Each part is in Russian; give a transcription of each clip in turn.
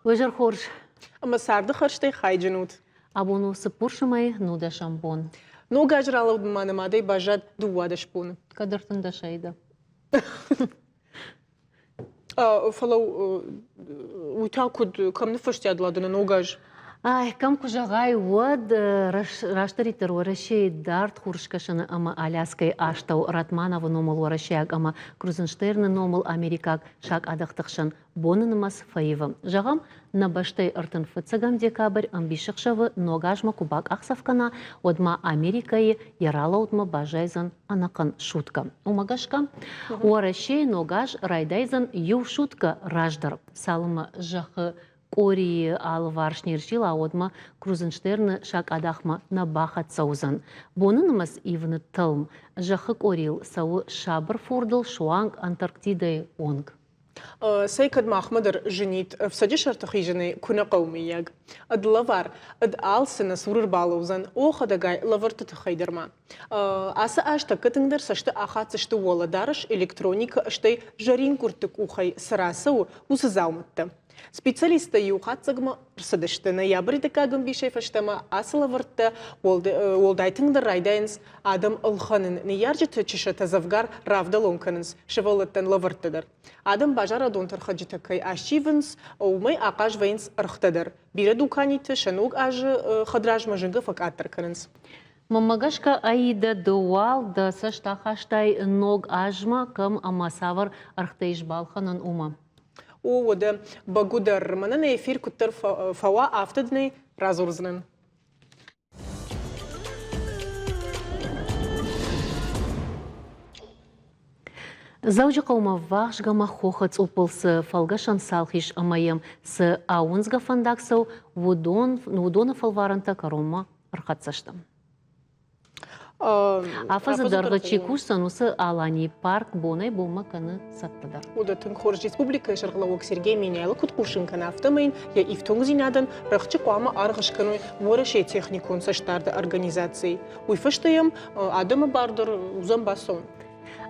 Вежер хорш. Ama sardı xarştay xaycınut. Абону сыппуршымай нуда шампон. Ну гажрала манамадай бажат дуада шпун. Кадыртын да шайды. Фалау уйтакуд камны фаштядладына ну гаж. Ай, кам кужагай уад раштаритер уарашей дарт хуршкашаны ама Аляскай аштау Ратманова номал уарашаяк ама Крузенштерны номал Америкак шак адақтықшын бонынымас фаивым. Жағам на баштай ыртын фыцагам декабрь амбишықшавы ногажма кубак ақсавкана одма Америкаи ярала удма бажайзан анақын шутка. Умагашка уарашей ногаж райдайзан ю шутка раждар. Салыма жақы Ори алваршниршил аодма Крузенштерны шак адахма на бахат саузан. Бонынымас ивны тылм. Жахык орил сау шабр фурдл шуанг Антарктидай онг. Сайкад Махмадыр женит в садиш артахижины куна қаумияг. Ад лавар, ад алсына сурыр балаузан, охадагай лаварты тахайдырма. Аса ашта кытыңдар сашты ахатсышты уоладарыш электроника аштай жарин куртык ухай сарасау усызаумытты. Специалисты юхатсагма рсадышты ноябрьда кагым бишей фаштама асылавыртты олдайтыңдар райдайынс адам ылханын неяржыты чешата завгар равдалонканынс шевалыттан лавырттыдар. Адам бажара донтар кай ашивынс оумай ақаж вайынс ырхтыдар. Бире дуканиты шануг ажы хадражма жыңғы факаттырканынс. Мамагашка аида дуал да саштахаштай ног ажма кам амасавар архтайш балханын ума. وده بقدر مننا يفير كتر فوا أفتدني رازورزنن. Заужи қаума вағжгама хохац ұпылсы фалгашан салхиш амайым с аунзга фандаксау вудона фалваранта карома архатсаштам. Афаза даргачи курсан усы алани парк бонай болма каны саттадар. Удатын Хорж Республика Шарглаук Сергей Меняйлы куткушин кана автомайн я ифтонгзинадан рахчы қуама арғышканой ворашей техникун саштарды организации. Уйфаштаям адамы бардыр узан басон.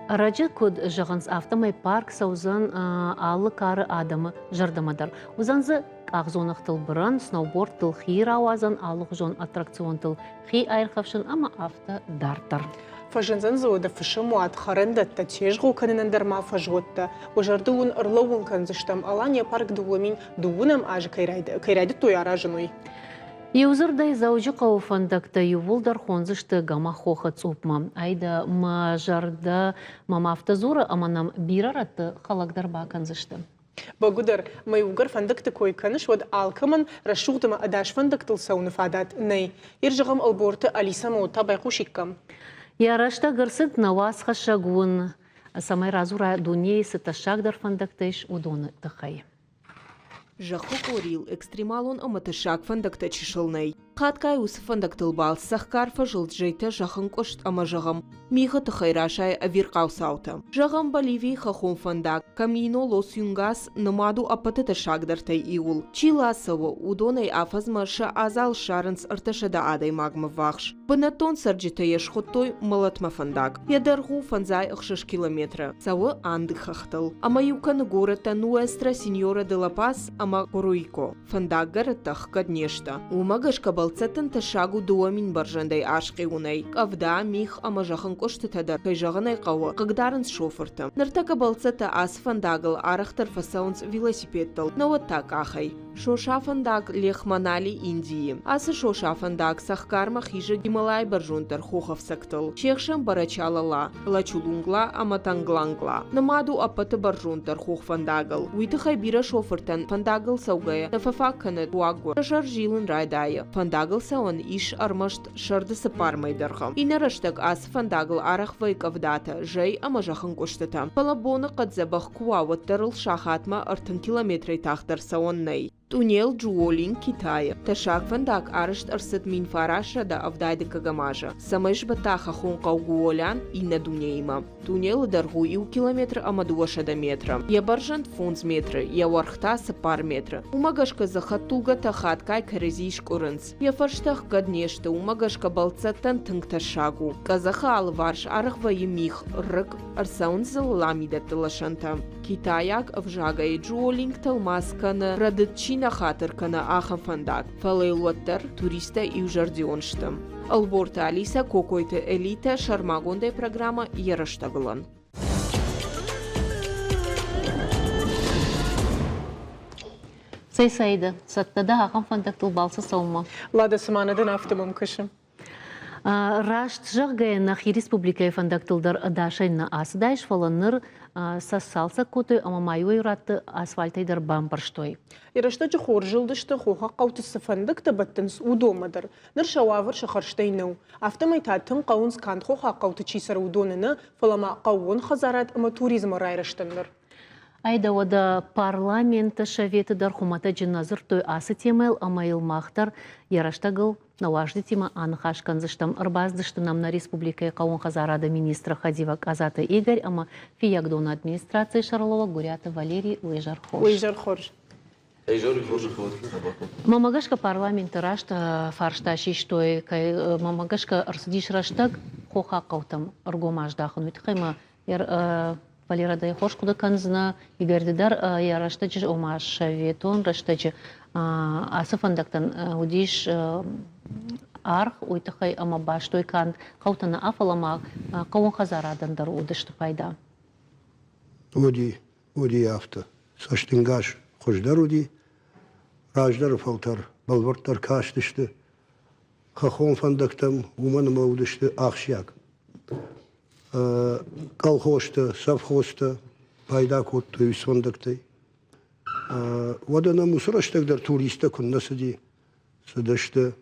Раджы код жағанс автомай парк саузан алы кары адамы жардамадар. Узанзы ағзонық тыл бұрын, сноуборд тыл хир ауазан, алық жон аттракцион тыл хи айрқавшын ама авто дартар. Фажынзан зода фышыму атхарында тәтежғу канынандарма фажғотта. Ожардуын ырлауын канзыштам алания парк дуламин дуынам ажы кайрайды той аражынуй. Еузырдай заужы қауфандакта ювулдар хонзышты гама хоха цупма. Айда мажарда мама автозура аманам бираратты халагдар баканзышты. Багудар майугар фандакты койканыш вад алкаман рашугдама адаш фандактыл сауны фадат ней. Иржығам алборты Алиса Маута байқушиккам. Ярашта гырсыт навас хашагун. Самай разура дуней сыташагдар фандактыш удоны тахай. Жахук орил экстремалон аматышак фандакта чишылнай. Қаткай усы фандактыл бал сахкар фажыл джейта жахын кошт ама жағам. Миға тұхайрашай авирқау саута. Жағам Боливий хахун фандак. Камино лос юнгас намаду апатыта шагдартай иул. Чиласаво удонай афазма ша азал шарынс арташада адай магма вахш. Банатон сарджита ешхоттой малатма фандак. Ядаргу фанзай 6 километра. Савы анды хахтал. Ама юкан гората Нуэстра Синьора де ла Пас ама Коруйко. Фандак гаратах каднешта. Умагашка балцатын ташагу дуамин баржандай ашқи унай. Авда мих ама жахын кошты тадар. Кай жағанай қауы. Қығдарынс шофырты. Нартака балцата ас фандагыл арахтар фасаунс велосипедтал. Наваттак ахай. Шоша фандак лехманали Индии. Асы шоша фандак сахкарма хижа Гималай баржунтар хохов сактал. Чехшам барачалала. Лачулунгла аматанглангла. Намаду апаты баржунтар хох фандагыл. Уйтыхай бира шофыртан фандагыл саугая. Нафафакканы туагу. Шар жилын райдая. Фандагыл сауан иш армашт шарды сапармайдархам. Инараштак ас фандагыл арах вайкавдата. Жай ама жахын коштата. Палабоны қадзабах куаваттарыл шахатма артын километрей тахтар сауаннай. Тунел Джуолин Китая. Ташак фандак арышт арсет мин фараша да авдайды кагамажа. Самайш батаха хон каугуолян и на дунейма. Тунел даргу ил километр амадуаша до метра. Я баржант фунз метра, я вархта сапар метра. Умагашка захатуга тахаткай карезиш курынс. Я фарштах гаднешта умагашка балцатан тыңташагу. Казаха алварш арахва емих рык арсаунзал ламида талашанта. Китаяк авжага и Джуолинг талмаскана радытчин Шина хатыр кана ахам фандак. Фалейлуаттар туриста и ужардионштым. Алборта Алиса кокойты элита шармагондай программа яраштагылан. Sayda, sattada hakan fandaktıl balsa savunma. Lada Samana'dan aftamım kışım. Рашт жағгайынақ республикай фандактылдар дашайна асыдайш фаланыр сассалса көтой амамайой ратты асфальтайдар бампарштой. Ирашта хор жылдышты хоха қаутысы фандыкты баттынс удомадыр. Ныр шававыр шахарштайнау. Автомай таттым қаунс канд хоха қауты чисар удоныны фалама қауын хазарат ама туризмы райраштандыр. Айда ода парламенті шаветідар хумата жиназыр той асы темел амайыл мақтар яраштагыл наважды тема анықаш канзыштам ырбаздышты намна республикай қауын хазарады министра Хадивак Азаты Игорь, ама фиягдона администрации Шарлова Гурята Валерий Уйжархош. Уйжархош. Мамагашка парламенті рашта фаршташи штой, кай мамагашка арсудиш раштаг хоха қаутам ыргомаждахын үйтқайма Валерада хош куда канзна Игорьдар яраштачы омаш шаветон раштачы асы фандактан удиш арх уйтахай ама баштой кан қаутана афалама қауын хазарадандар удышты пайда. Уди авто. Саштингаш хождар уди раждар фалтар балвартар каштышты хахон фандактам уманыма удышты ахшяк. Колхозты, совхозты пайда көтті үйсондықтай. Одана мұсыраштағдар туристі күнна сыди, сыдышты.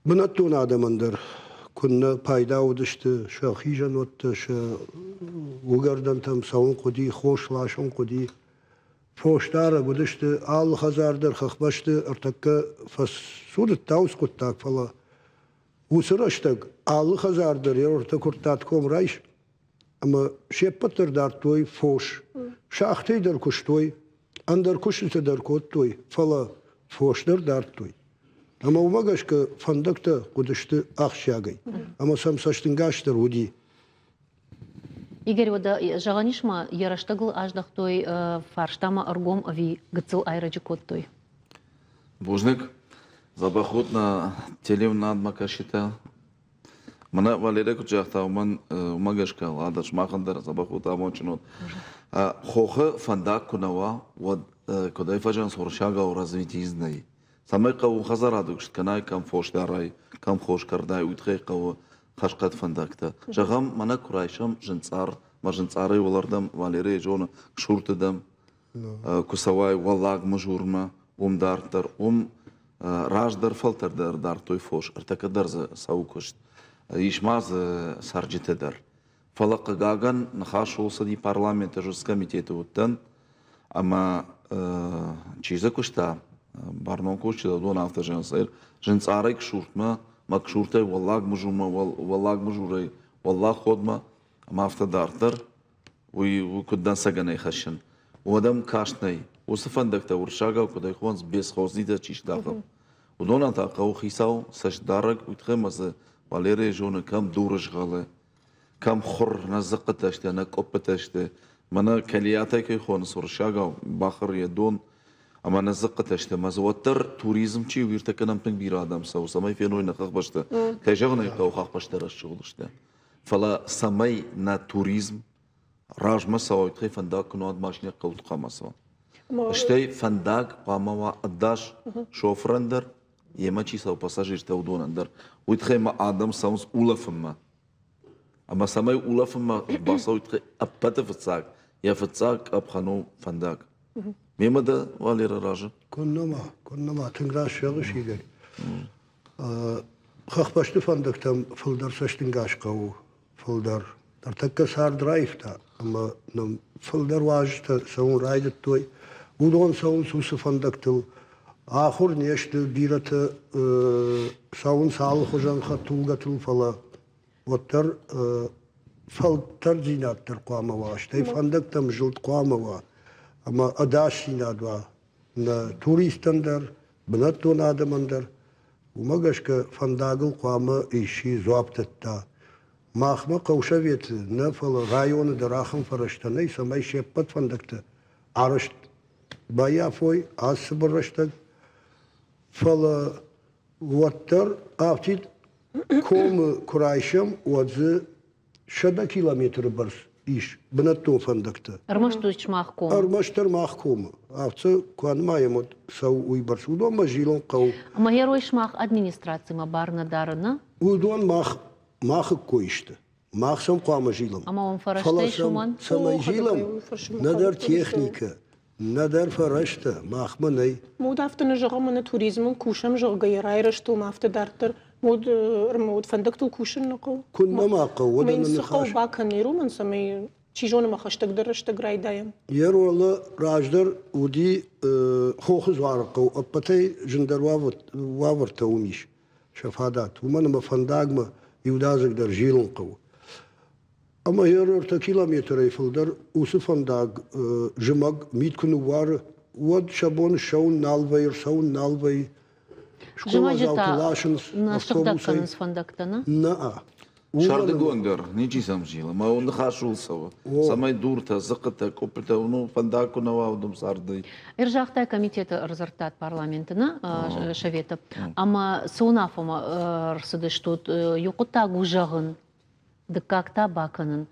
Бұнаттуын адамандар күнна пайда удышты, ша хижан отты, ша угардан там сауын құди, хошлашын құди. Фоштары бұдышты, ал хазардар қақбашты, артаққа фасуды тауыз құттақ фала. Усыраштаг алы хазардар ерорта куртат комрайш, ама шеппаттар дар той фош, шахтайдар куштой, андар кушитадар коттой, фала фошдар дар той. Ама умагашка фандакта кудышты ахшагай, ама самсаштынгаштар уди. Игорь, ода жағанишма яраштагыл аждахтой фарштама аргом ави гыцыл айрачы коттой. Бужник. Забахут на телевна адмакашита. Мана Валерия кучахта умагашка ладаш махандар забахут амочнот. Хохе фандак кунава вот куда фажан соршага развитие знай. Самай кау хазарадуш канай кам фоштарай кам хош кардай утхай кау хашкат фандакта. Жагам мана курайшам жинцар мажинцары олардан Валерия жона кшуртыдам кусавай валаг мажурма умдартар Раждар фалтардар дар той фош, артакадар за саукошт, ишмаз сарджитедар. Фалака гаган нахаш олсади парламента жуз комитеты уттан, ама чиза кушта, барнон кушчи да дон авто женсайр, женцарай кшуртма, ма кшуртай валлаг мужурай, валлаг ходма, ама автодартар, уй куддан саганай хашин. Уадам кашнай, Усафандакта уршага куда хванс без хознида чишдахам. Удона та кау хисау сашдарак утхемаза Валерия жона кам дурашгале, кам хор назакаташте на копаташте. Мана калията кай хванс уршага бахар ядон, ама назакаташте мазватар туризм чи виртаканам пен бирадам сау самай феной на хахбашта. Кайжагна кау хахбашта расчулыште. Фала самай на туризм ражма сау утхай фандак кунад машня каутқамасва. Штей фандак памава аддаш шофрандер емачи сау пассажир таудонандер. Уйтхема адам саунс улафма. Ама самай улафма баса уйтхе аппата фацак. Я фацак апхану фандак. Мемада Валера ража. Коннама тынграш шагыш игер. Хахбашты фандактам фылдар саштынгаш кау фылдар. Тартакка сар драйфта. Ама нам фылдар важта саун райдет той. Удон саун сусы фандактыл. Ахур нешті бираты саун салы хожанха тулгатыл фала. Оттар фалттар зинаттар қуамава. Штай фандактам жылт қуамава. Ама адаш зинадва. На туристандар, бінаттон адамандар. Умагашка фандагыл қуама иши зуаптатта. Махма қауша веті, на фала районы да рахым фараштанай самай шеппат фандакты. Арышт Baya foi az barıştık. Fala wattır aftit komu kurayşım odzı şada kilometre bars iş. Bınatto fındıktı. Рмаштуч махком. Armaştır mahkumu. Afçı kuanmayım sav uybars. Udon majilon qav. Ама герой шмах администрацияма барна дарына. Udon mah koyuştu. Mahsam kuamajilom. Ама он фараштей шуман. Самайжилом надar техника. Надar farashta mahmanay. مود أفتنا جغم من توريزم كوشم جغ غيراي رشتو ما أفت دارتر مود فندقتو كوشن نقو Kunna ma qawada من min سقو khash. باكن نيرو من سمي تشيجون ما خشتك درشتك راي دايم Yerola rajdar udi hokhuz warqo apatay jindarwa wavrta umish. Shafadat. Umana ma fandagma yudazak dar jilon qaw. Ama yer 4 kilometre fıldar usu fandag jimag mit kunu var wad shabon shaun nalvay shaun nalvay. Жимаджита на шагдакканыз фандактана. Naa. Шарды гондер, ничи сам жила, ма он хашул сава. Самай дурта, зақыта, копыта, ну фандаку наваудум сарды. Иржахтай комитеті разартат парламентіна шаветіп. Ама соунафыма рсыдыштут юқыта гужағын, дыккакта бакынын.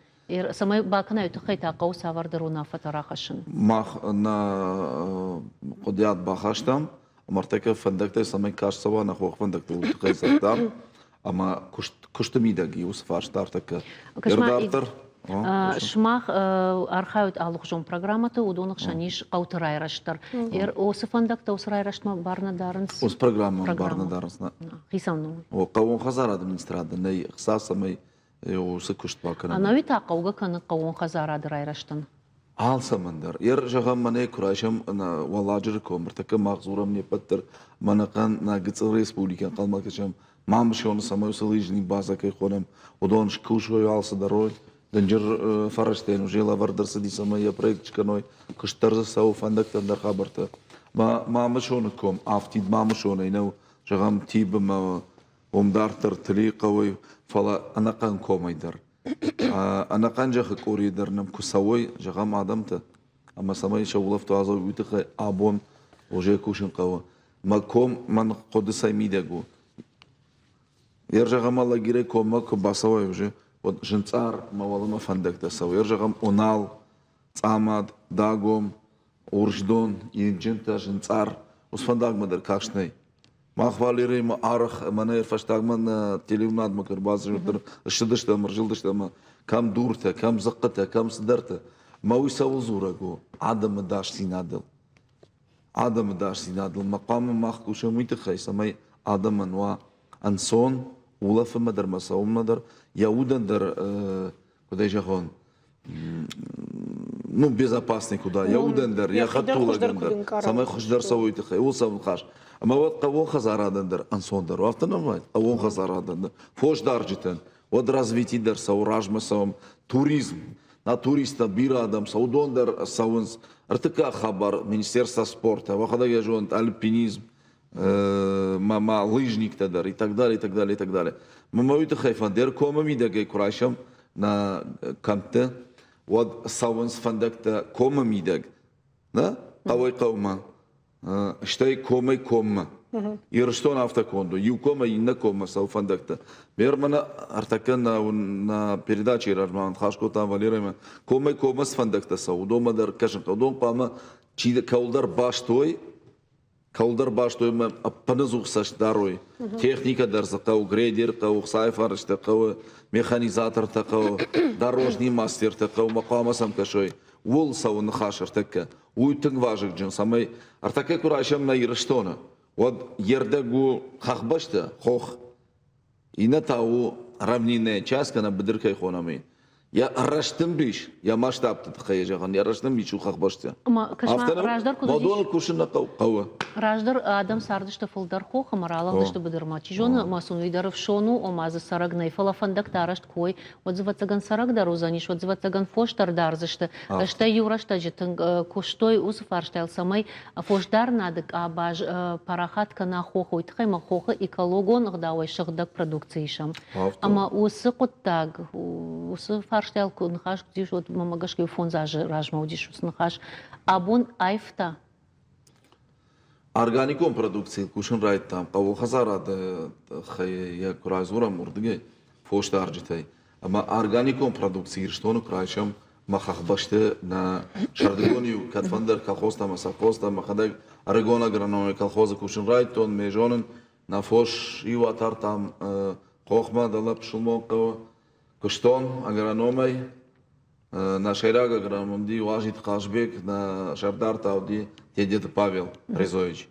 Самай бакына өті қайта қау савардыруна фатарақашын. Мах на қодият бахаштам, мартека фандакта самай каш сава на хох фандакта утқай сартам. Ама куштамидаги усфаш тартака. Ирдартар. Шмах архаут алықжон программаты удонық шаниш қаутырайраштар. Осы фандакта осырайраштма барна дарынс? Ос программа барна дарынс. Хисамну. О қауын хазар администрада, ней қсасамай осы күшт бакана. Анауи тақауға каны қауын хазар адырайраштан? Алсамандар. Жағам мане күрайшам валаджыр комыртака мағзурам не паттыр. Манақан на гыцыл республикан қалмақышам. Мамыш оны самай усылыжни база кай қонам. Одан шкылшой алсы дарой. Дэнджер фараштен жела вардырсы ди самай проект чканой. Кыштарзы сау фандактандар хабарта. Мамыш оны ком. Афтид мамыш оны инау. Жағам тибім омдартыр тили қавай. Фала анақан комайдар. Анақан жақы коридорным кусавой жағам адамты. Ама самай шаулафту азау үтіқай абон уже кушын қава. Маком ман қоды саймидагу. Ер жағам алла гире кома басавай уже. Вот жынцар мавалыма фандакта сау. Ер жағам онал, цамад, дагом, урждон, инжинта жынцар. Ус фандагмадар какшнай. Махвалирай ма арах мана фаштагман телевнад макар базы жутыр шыдышта мыржылдышта ма кам дурта кам заққата кам сдарта мауи савузурагу адамы даш синадыл мақамы махкуша митхай самай адаман ва ансон улафы мадар масаум мадар яудандар куда жахон ну безопасный куда яудандар я хатулагандар самай хуждар савуйтхай ул савун хаш Ама вот кого хазарадандар ансондар, автономат, а он хазарадандар. Фошдар житен, вот развитидар сауражма саум туризм, на туриста бирадам саудондар саунс, артыка хабар министерства спорта, вахада яжон альпинизм, мама лыжник тадар и так далее, и так далее, и так далее. Мама уйта хайфандер кома мидагай курайшам на камте, вот саунс фандакта кома мидаг, да? Кавай каума. Штай комай кома. Ирштон автокондо. Ю кома и на кома сауфандакта. Бермана артакан на передаче Ражман Хашко там валерема. Комай кома с фандакта сау. Дома дар кажем. Дом пама чи каулдар баштой. Каулдар баштой ма паназух саш дарой. Техника дар закау грейдер кау сайфар шта кау механизатор такау дорожный мастер такау мақама сам кашой. Вол сау нахашар така. Уйтын важык жын самай артаке курашам на ирштона. Вот ердагу хахбашта хох. И на тау равнинная часть на бедыркай хонами. Я раштым биш, я масштаб тхай жаган, я раштым биш у хахбашта. Ама кашма раждар кудыш. Модон кушына кау. Раждар адам сардышты фылдар хох, амаралах дышты бедырма. Чижона масон видаров шону, омазы сарагнай фалафандак тарашт кой. Отзывацаган сарагдар узаниш, отзывацаган фоштар дарзышты. Шта юрашта житын куштой усфарштайл самай фоштар надык абаж парахатка на хоху. Итхай ма хоха экологон гдавай шагдак продукциишам. Ама усы куттаг, усы фарштайл кунхаш, где вот мамагашки фон зажи ражма удиш уснахаш. Абун айфта. органиком продукции кушин райт там кавул хазарады я курайзурам урдыге фошта аржитай ама органиком продукции что крайшам махах башты на шардгонию катфандер колхозта масахозта махадаг аргон агрономия колхоза кушин райт тон межонен на фош иватар там хохма дала пшулмока куштон агрономей на шайраг агрономди важит Хашбек на шардар тауди дед Павел Резович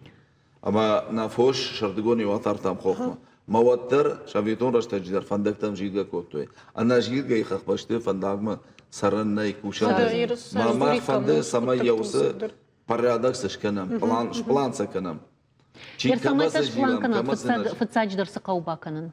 ама на фош шардгони ватар там хохма маваттар шавитон раштадждар фандактам жига коттой ана жига ихах башты фандагма сараннай кушан мама фанды сама яусы порядок сышканам план саканам Ерсамайташ планканан фыцадждар сакаубаканан.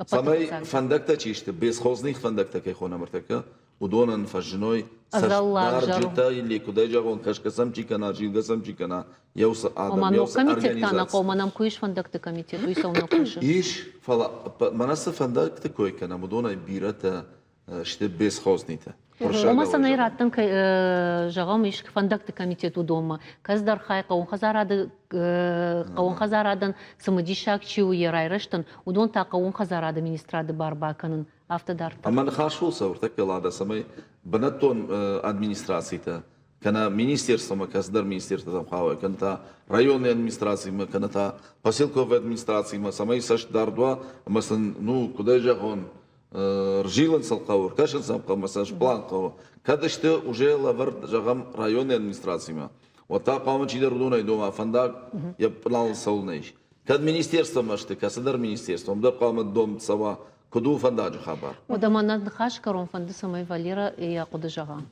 Самай фандакта чиште бесхозных фандакта кайхона мартака удонан фажной сарджита или куда жагон кашкасам чикана жилгасам чикана яуса адам яуса организация. Команам куиш фандакта комитет уйсауна куша. Иш фала манаса фандакта койкана мудона бирата ште бесхознита. Ома санайраттан жағам ишк фандакты комитету дома. Каздар хай қауын хазарадан сымыди шакчиу ерайрыштан удон та қауын хазарады министрады барбаканын автодарты. Аман хашул савртак пелада самай банатон администрацията. Кана министерство каздар министерство там хава, кана районная администрация, кана поселковая администрация, самай саштардва, масан ну куда жагон ржилан салқауыр, кашын салқауыр, масаж план қауыр. Кадышты уже лавар жағам районной администрацияма. Вот та қауымы чидер удунай дома фандак, я план саулнайш. Кад министерство машты, касадар министерство, мда қауымы дом сава, куду фандак жахабар. Одаманат хаш карон фанды самай Валера и якуды жага.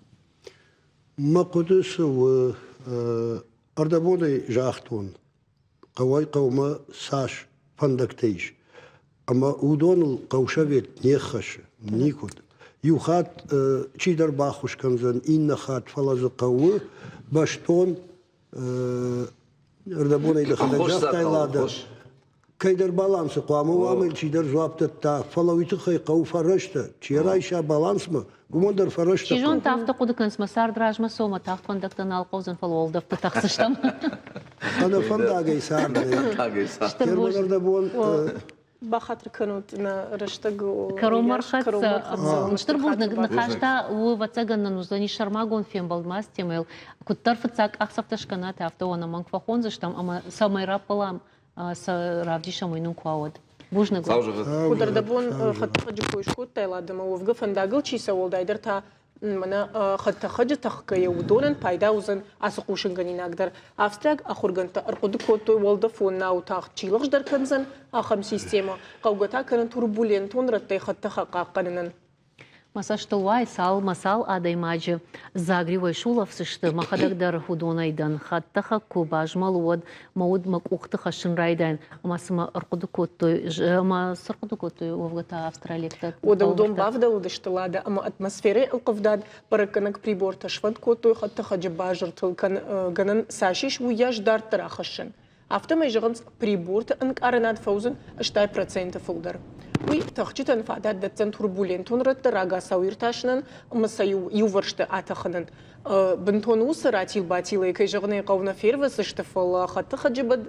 Ма кудысы ардабодай жақтуын. Қавай қауымы саш фандактайш. Ама удонул каушавет нехаше, никуда. Юхат чидар бахушканзан инна хат фалазы кауы, баштон ардабонай дахадажав тайлада. Кайдар балансы қуамы вамыл чидар жуаптатта, фалавиты хай кау фарашта, чирайша балансма, гумандар фарашта. Чижон тафта кудыканс масар дражма сома тафт фандактан алқаузан фалуолдав тахсыштам. Ана фандагай сарды. Терман ардабон بخاطر كانوا رشتقوا كرومر خط نشتر بوزنك نخاشتا وواتساقنا نوزاني شرماغون فيم بالماس تيميل كنت طرف تساق أخصف تشكنات عفتو أنا منك فخونزشتام أما سامي رابلام سرافدي شامينون كواود بوزنك كودر دبون خط خجبوش كود تايلا دما وفقا فنداقل چيسا والدايدر تا منا خط خج تخكي ودونن بايدا وزن اسقوشن غنيناقدر افستراك اخورغنت ارقد كوتو ولدفون ناو تاخ چيلغش در كنزن اخم سيستема قوغتا كرن турбулентون رتي خط خقاقنن Масаштылвай сал масал адаймаджи загривай шулов сышты махадагдар худонайдан хаттаха кубажмал уад мауд макухтаха шинрайдан масыма арқуды коттой ама сарқуды коттой овгата австралиякта ода удон бавда удыштылада ама атмосфере ылқывдад параканак приборта шванд коттой хаттаха джабажыр тылкан ганан сашиш уяж дартарахашын автомай жығынс приборта анк аранад фаузен 2% фулдар وي تخجتن فعدد دتن турбулентون رت راغا ساويرتاشنن مسايو يوورشت اتخنن بنتون وسراتيل باتيلي كيجغني قونا فيرفس штефал خط خجبد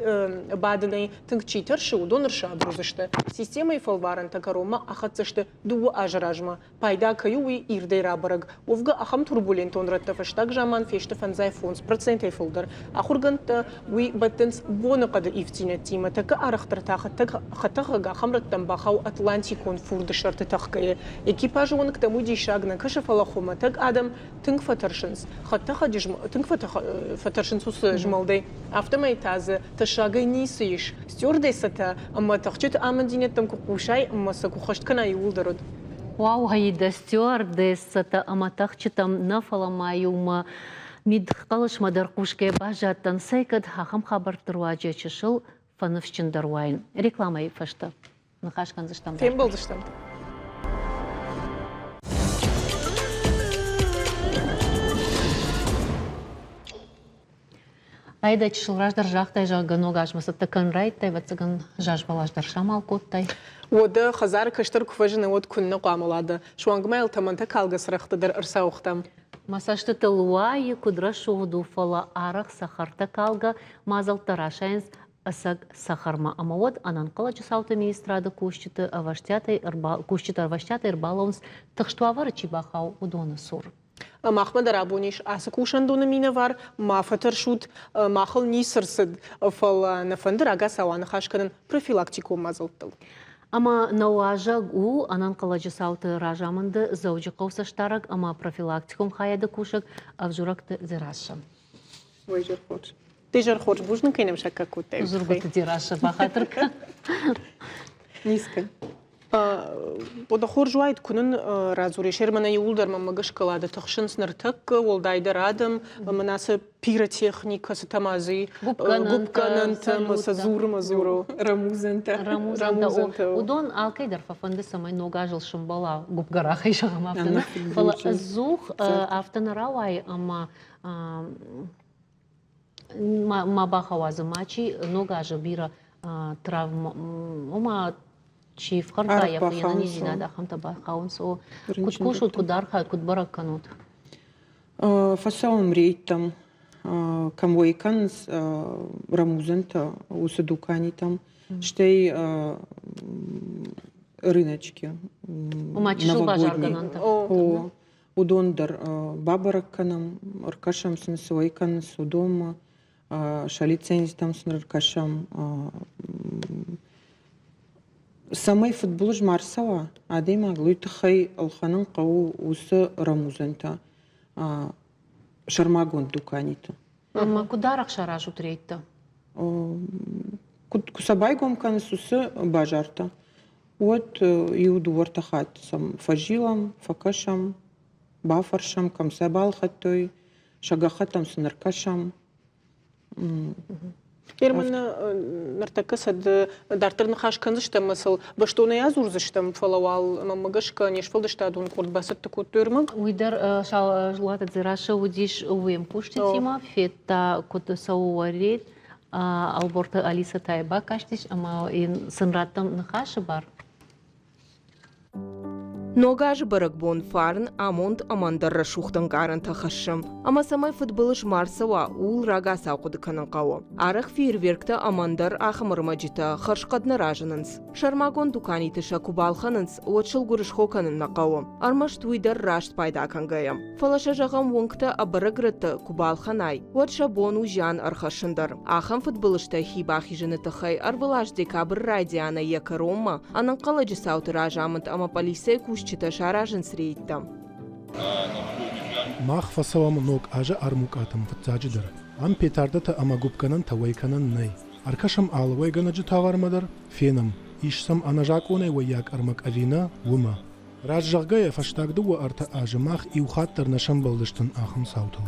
بعدني تنكچيتر شو دونرشا بروزشت система فالوارن تكروما اختصت دو اجراجما بايدا كيوي يردي رابرغ وفغا اخم турбулентون رت فشتاق جامان فيشت فنزاي فونس проценты فولدر اخرغنت وي بتنس بونقد افتينتيما تك ارختر تاخت خطغا خمرت تنباخو Атлантикон фурды шарты тахкая. Экипаж он к тому дишагна кашафалахума так адам тынк фатаршинс. Хатта хадижм тынк фатаршинсус жмалдей. Автомай тазы ташагай нисыш. Стюардессата амма тахчит амандинет там кукушай амма сакухашткана юлдарод. Вау хайда стюардессата амма тахчитам нафаламаюма мидхалыш мадаркушке бажаттан сайкад хахам хабар турваджа чышыл фаныфчиндарвайн. Рекламай фашта. Нахашкан заштам. Тем был заштам. Айда чышылраждар жақтай жағын оғажмасы тікін райттай, ватсығын жажбалаждар шамал коттай. Оды хазар кыштыр күважыны от күнні қамылады. Шуангыма елтаманта калгысырақтыдыр ырсауқтам. Масашты тылуайы кудра шуғыду фала арық сахарта калга мазалтара шайынс асаг сахарма. Ама от анан қылачы сауты министрады кушчыты аваштяты ирбалаунс тықштуавары чибахау удоны сур. Махмад Арабуниш асы кушандуны мина var, мафатыр шут, махыл нисырсыд фал нафандыр ага сауаны хашканын профилактику мазылттыл. Ама науажа у анан қылачы сауты ражамынды зауджы қаусаштарак, ама профилактикум хаяды кушак авжуракты зираша. Ой, жар хоч. Ты жар хоч, бужны кайнем шакка куттай. Зурбаты зираша бахатырка. Низко. Ода хор жуайт күнін разуре шермана юлдар мамагыш калады тұқшын сныртық олдайды радым манасы пиротехникасы тамазы губкананты маса зуру рамузанта. Удон алкайдар фафанды самай нога жыл шымбала губгарахай жағам автына. Фала зух автына рауай ама мабахавазы мачи нога жы бира травма ома чи в Харкая я не знаю, да, хам таба хаунсо. Кушут кударха, кудбарак канут. Фасаум рейтам, камойкан рамузанта, усадукани там, штей рыночки. Умачи бажаргананта. Удондар бабаракканам, аркашам сенсойкан, судома, шалицензи там с аркашам. Самай футболж марсава, адема глуйты хай алханын қау усы рамузанта шармагон дуканита. Ама кударак шаражу трейта? Кусабай гомкан сусы бажарта. Вот иуду вартахат сам фажилам, факашам, бафаршам, камсабал хаттой, шагахатам сынаркашам. Ермін нартакысад дартырны хашканзыштам мысыл баштуна язурзыштам фалауал мамагышка нешфалдыштадун курдбасытты куттырмын. Уйдар жлата зираша удиш уем пуштитима фетта куты сауарит алборта Алиса Тайба каштиш, ама сынраттам нахашы бар. Ногаж баракбон фарн амонт амандарра шухтан гаранта хашым. Ама самай футболыш марсава ул рага сауқуды кананқауы. Арық фейерверкті амандар ахымырмаджита харшқадны ражынынс. Шармагон дуканиты шакубалханынс отшыл гурыш хоканын нақауы. Армаш туйдар рашт пайда кангайым. Фалаша жағам вонкта абарагрыты кубалханай. Вот шабону жан архашындар. Ахам футболышта хибахи жыны тахай арвалаш декабр радиана яка Рома, анан қаладжы сауты ражамынт ама полисей кушчита шаражын срейттам. Мах фасавам ног ажа армукатам ватзаджидар. Ам петардата ама губканан тавайканан най. Аркашам алвайганаджи тавармадар, фенам. Ишсам анажаконе ваяк армак арина вума. Раджагая фаштагдуа арта ажа мах иухаттар нашам балдыштан ахам саутал.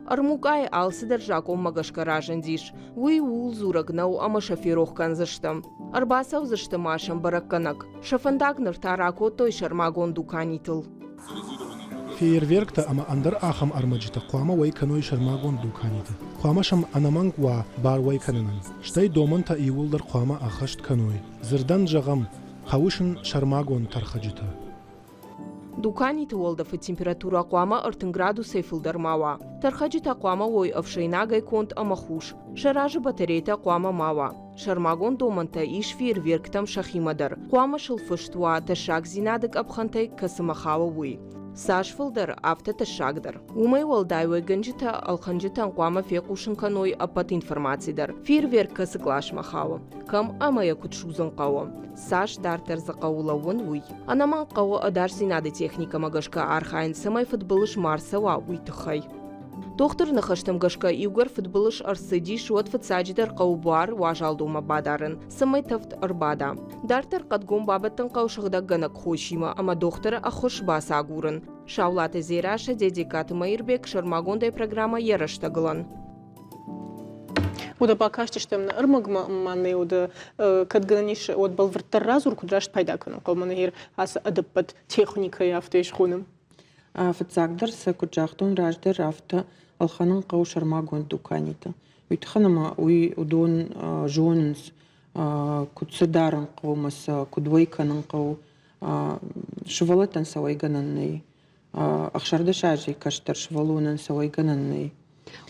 Армугай алсыдар жаком магашка ражындиш. Уй ул зурагнау ама шоферох канзыштам. Арбасау зыштым ашам баракканак. Шафандагныр тарако той шармагон дуканитыл. Фейерверкта ама андар ахам армаджита қуама вайканой шармагон дуканита. Қуамашам анаманг ва бар вайкананан. Штай доманта иулдар қуама ахашт каной. Зырдан жағам хавушын шармагон тархаджита. Дуканиты олдафы температура қуама 40 градусай фылдармава. Тархаджита қуама ой авшайнагай конт амахуш. Шаражы батарейта қуама мава. Шармагон доманта иш фейерверктам шахимадар. Қуама шылфыштуа ташак зинадык абхантай касымахава уй. Саш фылдар авто ташагдар. Умай олдайвай гынжита алханжитан қуама фекушын каной апат информацидар. Фейерверк касыклаш махава. Кам амая кутшузын қауы. Саш дартар зақаулауын уй. Анаман қауы адар зинады техника магашка архайн самай футболыш марсава уйтыхай. Доктор нахаштам гашка иугар футболыш арсыдиш от фатсаджидар қаубар важалдума бадарын. Самай тафт арбада. Дартар қадгон бабаттан қаушығда ганак хошима, ама доктор ахош баса агурын. Шаулаты зераша дедикаты майырбек шармагондай программа яраштагылан. Уда бакаштиштем ырмагма маны уда кадганиш от балвырттар разур кудрашт пайда кыным. Қалманы хер асы адыппат техника яфтеш хуным. Фатсагдар са куджахтон раждар рафта алханын қау шармагон дуканита. ويتخنما ودون جوننس كود سدارن قو مس كود ويكنن قو شوالتن سوي جنني أخشر دشاجي كشتر شوالونن سوي جنني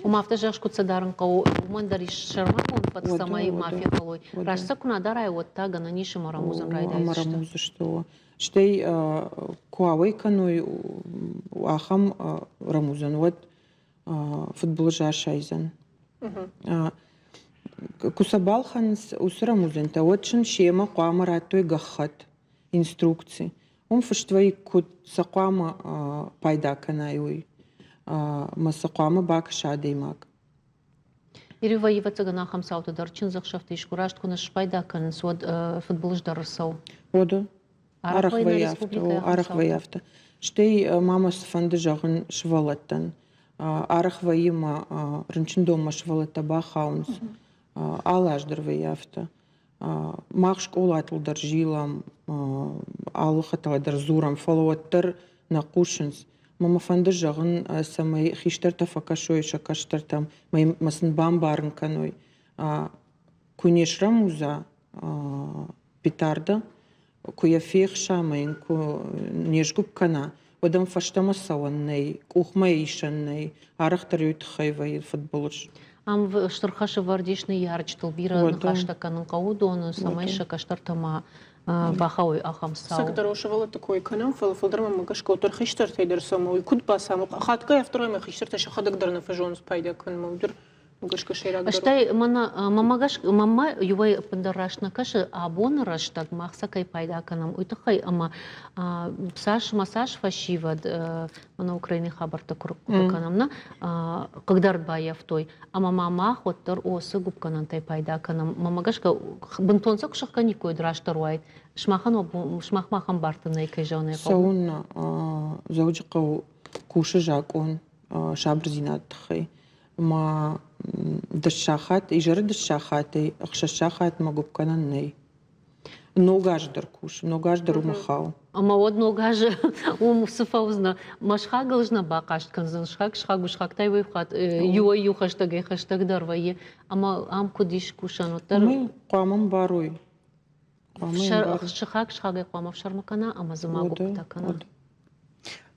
وما افتجاش كنت صدارن قو ومن دريش شرمكون под самой мафия полой. Рашса куна дарай вот та гана нише марамузан райда. Марамуза что? Штей куавей каной ахам рамузан вот футбол жашайзан. Кусабалханс усрамузан та вот шин шема куама раттой гахат инструкции. Фштвей кут сакуама пайда канаюй. Масакуама бак шадеймак. Ирива иваца гана хамсаута дарчин захшафты ишкурашт кунаш пайда кан сод футболж дарсау. Ода. Арахваяфта. Штей мама сфанды жагын швалаттан. Арахваима рынчин дома швалатта бахаунс. Алаждырваяфта. Мах школа атылдар жилам. Алыхаталадар зурам. Фалуаттар нақушынс. Мама фанды жағын самай хиштар тафакашой шакаштар там май масын бамбарын каной кунеш рамуза питарда куя фехша майын ку нежгуб кана одам фаштама саваннай кухмай ишаннай арахтар ютхайвай футболш Ам штурхаша вардишный ярчтыл бира нахашта канын каудону самай шакаштар тама бахауй ахамсау. Сакдарошевала такой канал филдерма магашка утор хиштар тайдер самой куд басам хатка я второй ме хиштар та шахадак дарна фажон спайда кан мудр магашка шейрак. Аштай мана мамагаш мама ювай пандарашна каша абон раштаг махсакай пайда канам уйтахай ама саш масаж фашивад мана Украины хабарта канамна когда бая в той ама мама хоттар осы губканан тай пайда канам мамагашка бунтонсак шахкани кой драштаруайт шмахмахан бартынай кайжауны сауна заужиқау куши жакон шабрзинат тхай ма дашахат ижары дашахаты ахшашахат магубканан ней ногаждар куш ногаждар умахау ама одно гаже сыфаузна машха должна бакашт канзан шхак тай выхат юй хаштаг дарвае ама ам кудиш кушанотар мы қамам барой шхак қамав шармакана ама замагуб такана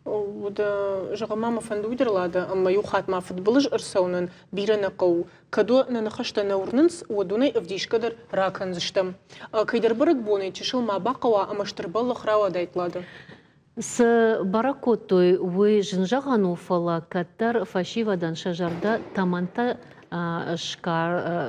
وده جغمام فندودرلاده أما يوخات ما فوتبولج إرسونن بيرنا قو كدو ننخشت نورننس ودوني أفديش قدر راكن زشتم كيدر برك بوني تشل ما بقوا أما شتربال خراوة دايتلاده с баракотой вы жинжагану фала катар фашивадан шажарда таманта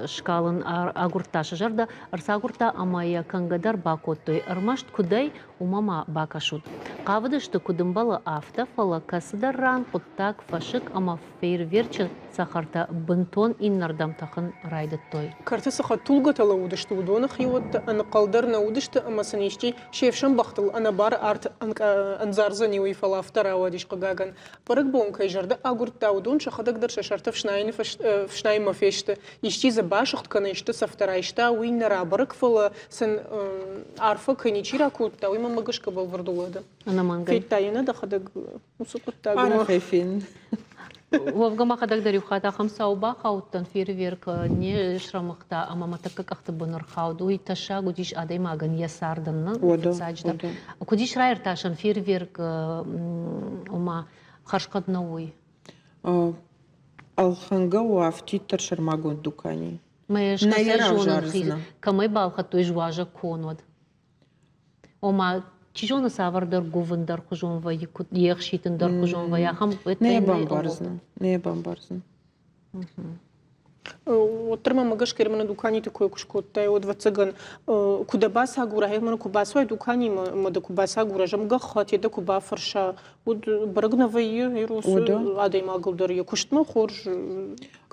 шкалын агурта шажарда арсагурта амая кангадар бакотой армашт кудай умама бакашут кавдышты кудымбала авто фала касыдарран путтак фашик ама фейерверчен сахарта бентон иннардам тахын райдаттой كارتس خطول قتلا ودشت ودون خيوت أنا قلدرنا ودشت أما سنيشتي شيف شن بختل أنا بار أرت أنزارزني ويفلا افترا وديش قجاجن برك بون كيجرد أقول تاودون شخدك در شرط فشناي ما فيشت يشتي زباش خد كنا يشت سفترا يشتا وين نرا برك فلا سن عارفة كنيشيرا كوت تاوي ما مجش قبل فردوه ده أنا مانجي في تاينا ده خدك مسكوت تاعو أنا خايفين وفقما خدك دريو خاطا خمسة وبا خاوتن فيرفيرك ني شرمختا أما ما تكك أخت بنر خاود ويتشا قديش أدي ما غن يساردن ساجدر قديش راير تاشن فيرفيرك وما خرشقد نوي الخنقة وفتيتر شرماغون دوكاني ما يشكسر جونن كما يبالخط ويجواجا كونود وما تيجونا سافر در جوفن در خجون و يخشيتن در خجون و يخم не бамбарзна Отрма магаш кермана дукани такой кушко тай од вацаган куда баса гура хемана кубасой дукани ма да кубаса гура жамга хати да куба фарша од брагна вай ирус адай магал дар я куштма хорж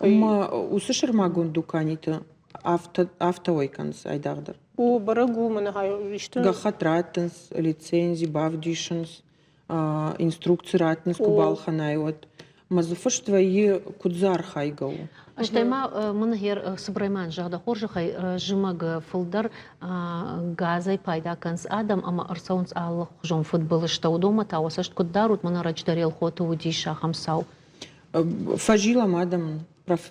ма усышыр магун дуканита автоойканс айдагдар о барагу мана хай иште гахатратенс лицензи бавдишенс инструкциратенс кубалханайот мазуфыш твои кудзар хайгау Аштайма мынагер сыбрайман жагда хоржахай жымаг фылдар газай пайда канс адам ама арсаунс аллах жон футболышта удома тауасашт куддарут мана рачдарел хоту удиша хамсау фажила мадам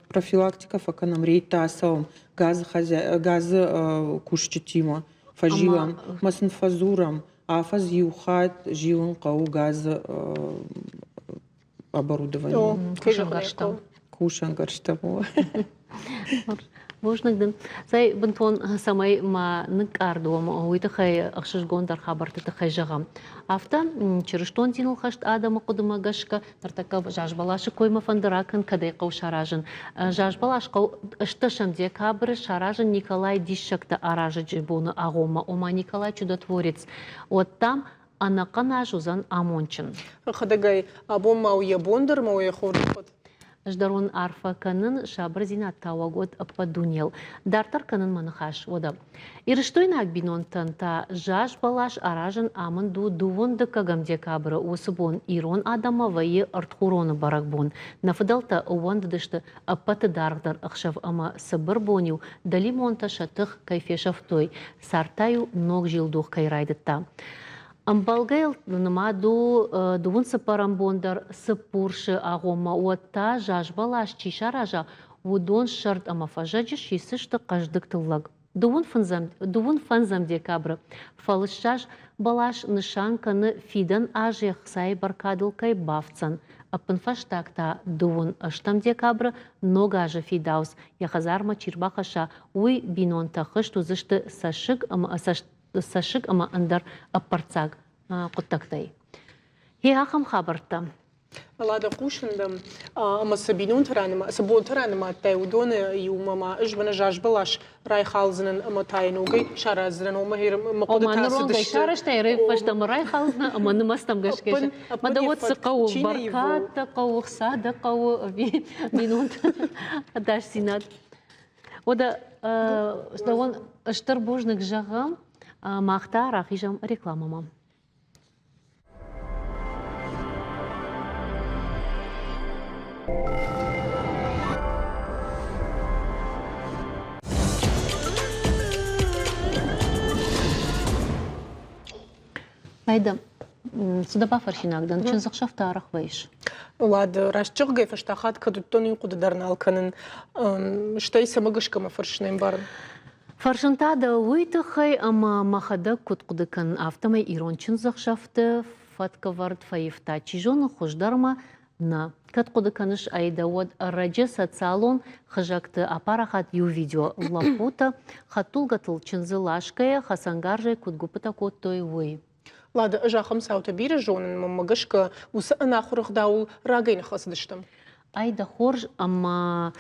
профилактика факанам рейтасаум газы кушчетима фажилам масын фазурам афаз юхат живун кау газы оборудование кушангарштабу Божнагдын. Сай бынтон самай ма нык ардуам уйты хай ахшышгон дар хабарты хай жагам. Афта чырыштон динул хашт адама кудыма гашка тартака жажбалашы койма фандаракын кадай кау шаражын. Жажбалаш кау ыштышам декабрь шаражын Николай Дишшакта аражы джибуны агома. Ома Николай чудотворец. Вот там анакана жузан амончын. Хадагай абом мауя бондыр мауя хордыпыт. Ждарун арфа канын шабрзина тауагод ападунел. Дартар канын манахаш ода. Ирыштойнак бинонтан та жаш балаш аражын амынду дувон декагам декабры осыбон ирон адама вайы артхуроны баракбон. Нафыдалта уандыдышты апаты даргдар ахшав ама сабыр боню дали монта шатых кайфешавтой. Сартаю ног жилдух кайрайдыта. Амбалгайл нымаду дувун сапарам бондар сапуршы агома уатта жажбалаш чишаража удон шарт амафажаджи шисышты каждык тыллаг. Дувун фанзам декабры. Фалышаш балаш нышанканы фидан ажех сай баркадылкай бавцан. Апынфаштакта дувун аштам декабры ногажа фидаус. Яхазарма чирбахаша уй бинон тахыш тузышты сашык ама андар апарцаг куттактай. Хиахам хабарта. Лада кушандам ама сабинун таранима сабон таранима тайудон юмама ижбана жажбалаш райхалзынын ама тайнугай шаразран омахир мақудатасы дышты. Шараштай райфаштам райхалзна ама нымастам гашкеш. Мадавот сықау баркат қау сада қау минут даш синат. Ода ставон ыштыр божнык жағам мақта рахижам рекламама. Айда, судапа фаршинагдан, чын зақшафта арах вайш. Лада, расчық гай фаштахат кадуттон юқуды дарналканын, штай самагышкама фаршинайм барын. Фаршынтада уйтыхай ама махада куткудыкан автомай ирончын зақшафты фаткавард фаифта чижоны хождарма на каткудыканыш айдавод раджа социалон хажакты апарахат ю видео лапута хатулгатыл чынзылашкая хасангаржай кутгупыта коттой уй. Лада, жақым саута бирі жонын мамагышка усы анахурық даул рагайны хасыдыштым. Айда хорж ама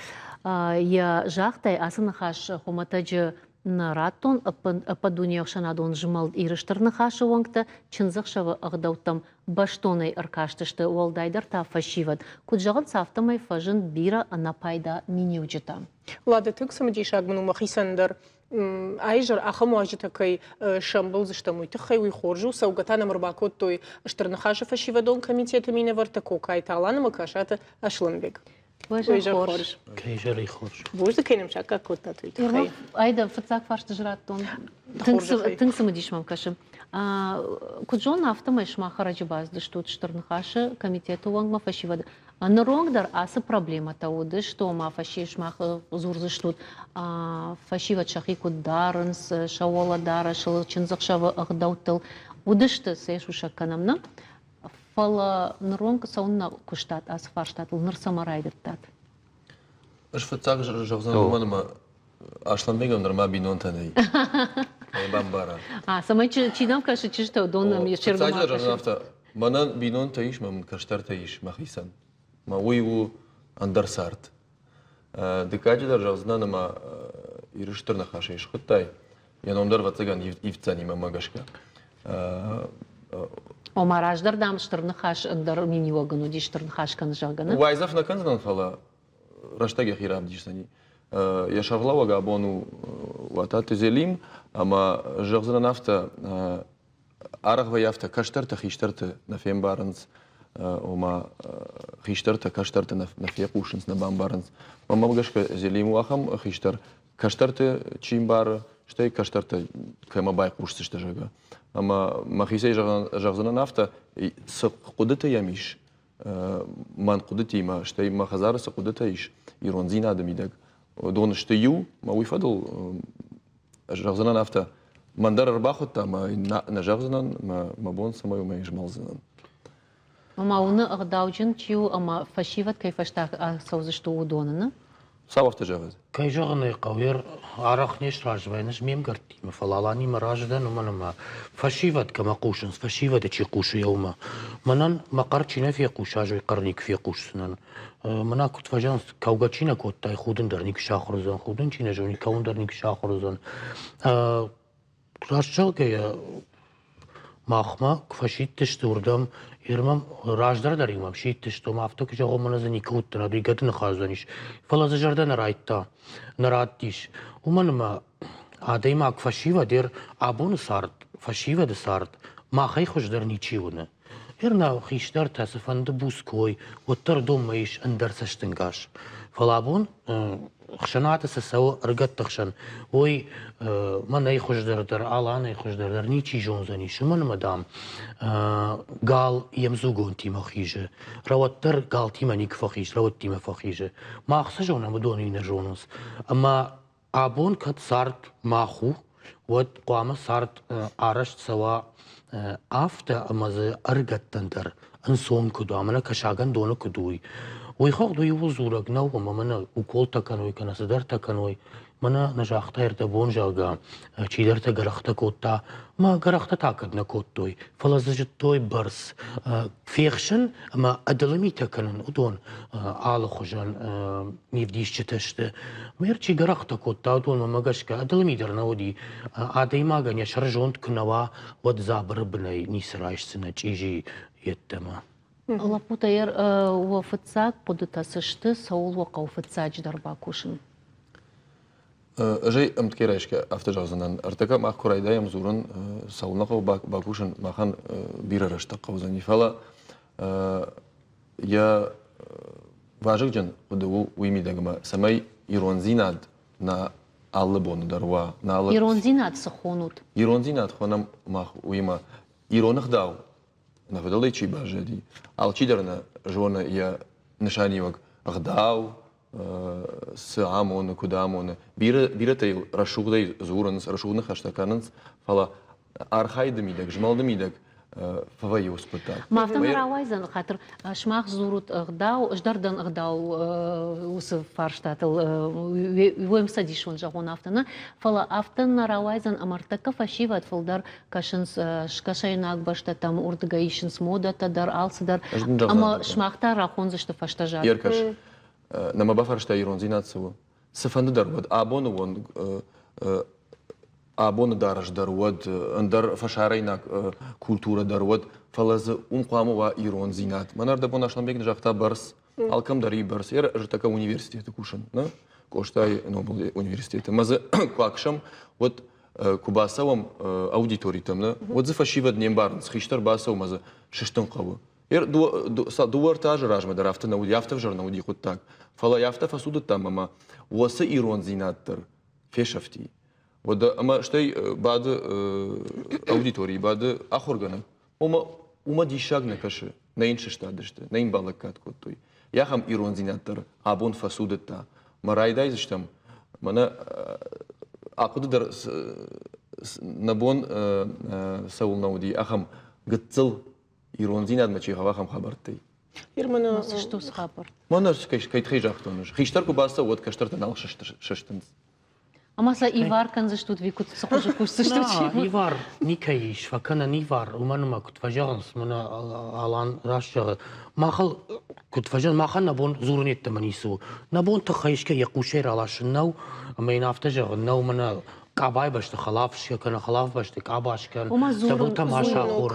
я жақтай асынахаш хоматаджы наратон ападуниях шанадон жымалд ирыштырны хашы оңкта чынзықшавы ағдаутам баштонай аркаштышты олдайдар та фашивад. Куджағын сафтамай фажын бира анапайда минеуджита. Лада, түк самадишаг мұну махисандар айжыр ақым уажитакай шамбыл зыштамуйты хай уйхоржу саугатана мұрбакот той ыштырны хашы фашивадон комитеті міне вартако кайталаны макашаты ашланбек. Хорж. Кейжер и хорж. Божды кенем шака котта туйты хай. Айда фацак фаршты жраттон. Тыңсымы дишмам кашым. Куджон автомай шмаха раджибазды, что ыштырны хашы комитеті уаңма фашивады. Нырongдар асы проблема тауды, что ма фаши шмаха зурзы штут фашиват шахи кударынс, шауала дара, шылы чынзықшавы ағдаутыл. Удышты сейшу шакканамна. Фала нырong сауынна куштат, асы фарштатыл, нырсамарайдыттат. Аш фацак жавзан манама ашланбегам норма бинон танай. Бамбара. Самай чидам каши чишта донам ешчергама каши. каши. Фацак манан бинон таиш, мамын каштар таиш, махисан. Ма уйву андарсарт. Декаджидар жавзнанама ирыштырна хаши ишхыттай. Яномдар вацаган ивцани мамагашка. Омараждар дам штырны хаш дар минивагыну ди штырны хаш канжаганы. Вайзаф на канзан фала раштаги хираб дишсани. Я шавлава габону ватат зелим, ама жавзана нафта арахва яфта каштарта хиштарта на фембаранс. Ома хиштарта каштарта на фекушинс на бамбаранс. Мама гашка зелиму ахам хиштар каштарта чимбар, штай каштарта каймабай кушсышта жага. Ама махисей жавзана нафта с кудыта ямиш. من قدرتي ما شتي ما خزارس قدرتيش إيران زين آدم يدق دون شتيو ما ويفضل جغزنا نافتا من در باخد تا ما نجغزنا ما بون سما وما يجمل زنان Ама уны ағдауджын чиу ама фашиват кайфаштақ саузышты удонына? ساوفت جغز كي جغني قوير عرق نيش راج بينش ميم قرتي مفلالاني مراجدا ومنما فشيفت كما قوشنس فشيفت تشي قوش يوما منن ما قرتشينا في قوش اجي قرنيك في قوش سنن منا كنت فجانس كوغاتشينا كوت تاي خودن درنيك شاخرزن خودن چينا جوني كون درنيك شاخرزن راش جغي ماخما كفشيت تشتوردم يرمم راجدار داريمم شيت تشتو ما افتك جغو منزني كوت ندي قدن خازنيش فلا زجردن رايتا نراتيش ومنما عاديما كفشيوا دير ابون سارت فشيوا د سارت ما خي خوش درني چيونه يرنا خيشدار تاسفند بوسكوي وتر دوم مايش اندر سشتنگاش فلابون خشنات سسو رقت تخشن وي من اي خوش در الان اي خوش در نيچي جونزني شمن مدام قال يمزوغون تيما خيجه روتر قال تيما نيك فخيج روت تيما فخيجه ما خسجونا مدوني نجونس اما ابون كت صارت ماخو ود قامه صارت ارشت سوا افتا اما ارقت تندر انسون كدو امنا كشاغن دونه كدوي ويخاضوا يوزورك نو منا وكل تكنوي كنا صدر تكنوي منا نجاحت يرتبون جاغا چيدر تغرخت كوتا ما غرخت تاكد نكوتوي فلازجتوي برس فيخشن ما ادلمي تكنن ودون آل خوجان نيفديش تشت ميرچي غرخت كوتا دون ما مغشكا ادلمي درنودي ادي ما غنيا شرجونت كنوا ود زابر بني نيسرايش سنه چيجي يتما Лапутайыр уафыцак подытасышты саул уақа уфыцач дарбакушын. جاي امتكيراشكا افتجا زنان ارتكا ما كورايدا يمزورن ساولنقو باكوشن ماخان بيرا رشتقا وزني فلا يا واجك جن ودو ويمي دغما سماي يرونزيناد نا аллыбон дарва на аллы Иронзинат сахонут. Иронзинат хонам мах уима иронах дау на федалей чи бажади ал чидерна жона я нишаниевак гдау с амон кудамон биратей рашугдай зуранс рашугнах аштаканс фала архайдмидак жмалдмидак فوي спитак. Мафтан равайзан хатыр шмах зурут гдау ждардан гдау ус фарштатыл вем садишон жагон автана фала автан равайзан амартака фашиват фолдар кашынс шкашайнак башта там урдгаишинс мода тадар алсыдар ама шмахта рахон зашты фаштажат. Еркаш нама бафаршта иронзинацию сфанды дарвад абону вон абону дараш дарвад андар фашарайнак культура дарвад фалаз умқаму ва иронзинат манар да бонашнамбек жакта барс алкам дари барс ер жтака университеты кушан на коштай нобл университеты мазы квакшам вот кубасавам аудиторитам на вот за фашива днем барнс хиштар басав мазы шиштон қавы ер дуар таж ражма дарафта на яфта в жарнауди ход так фала яфта фасуды там ама васы иронзинаттар фешафти вот ама штай бад аудитории бад ахоргана ума дишаг на каше на инше штадышты на ин балакат коттой я хам иронзинаттар абон фасудыта марайдай зыштам мана акуды дар набон саулнауди ахам гыцыл иронзинат мачи хава хам хабартай Ирмана Что с хабар? мана кайт жактоныш хиштар кубаса вот каштар танал шаштынс Амаса Ивар канзаштут викут сахожу кусташтут. Ивар никаиш факана нивар уманма кутважанс мана алан рашчага махал кутважан махан набон зурнетта манису набон тахаишка якушер алашнау мейн автажага нау мана кабай башты халафшка кана халаф башты кабашкан табун тамаша хор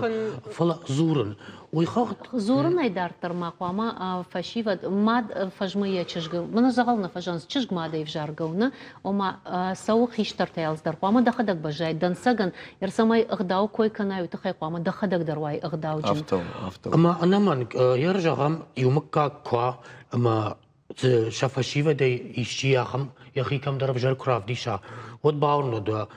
фала зурн уйхат Зурын айдартыр мақуама фашиват мад фажмыя чыжгы. Мына загална фажанс чыжгмадай в жаргауна. Ома сау хиштар таялздар. Қуама дахадак бажай. Дансаган ерсамай ығдау кой канаю тахай қуама дахадак дарвай ығдау джин. автов ама анаман яржагам юмка ква ама شافشيفة دي إشتياهم يخي كم درب جال كراف ديشا ود باورنا دا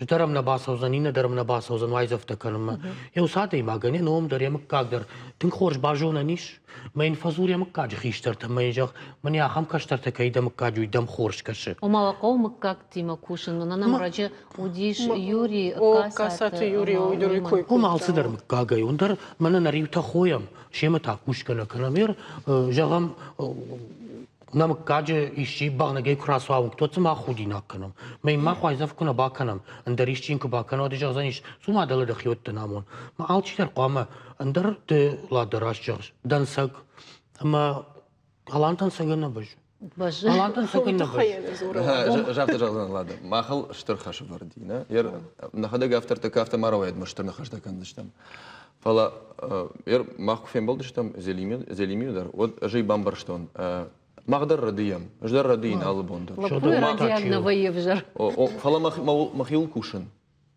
درم نباسوزن اینه درم نباسوزن وایزفت کنم یو ساعتی ما گنی نوم در یم کاغ در تن خورش باجون نیش ما این فزور یم کاج خیشتر تم اینجا من یا هم کشتر تکی دم کاجوی دم خورش کشه وما قوم как тима кушин но нам раже удиш Юрий касат Юрий уйдури кой هم على صدر مكاجي وندر من نريو تخويم شيء ما تاكوش كنا كلامير جغم نام کاج ایشی باغ نگی کراسوام تو تما خودی نکنم من ما خوازف کنم با کنم اندریش چین که با کنم دیگر زنیش سوما دل دخیوت تنامون ما آلچی در قامه اندر ت لا دراش جرس دنسگ اما هلانتن سگن نباش باش هلانتن سگن نباش جافت جغزن لاده ما خل شتر خش وردينا ير نخدق افتر تكافت مرويد مشتر نخش دكندشتم فلا ير ما خفين بلدشتم زليمي در ود اجي بامبرشتون مقدر رديم اجدر ردين على بوندر لقوي радиально выевжер فلا مخيل كوشن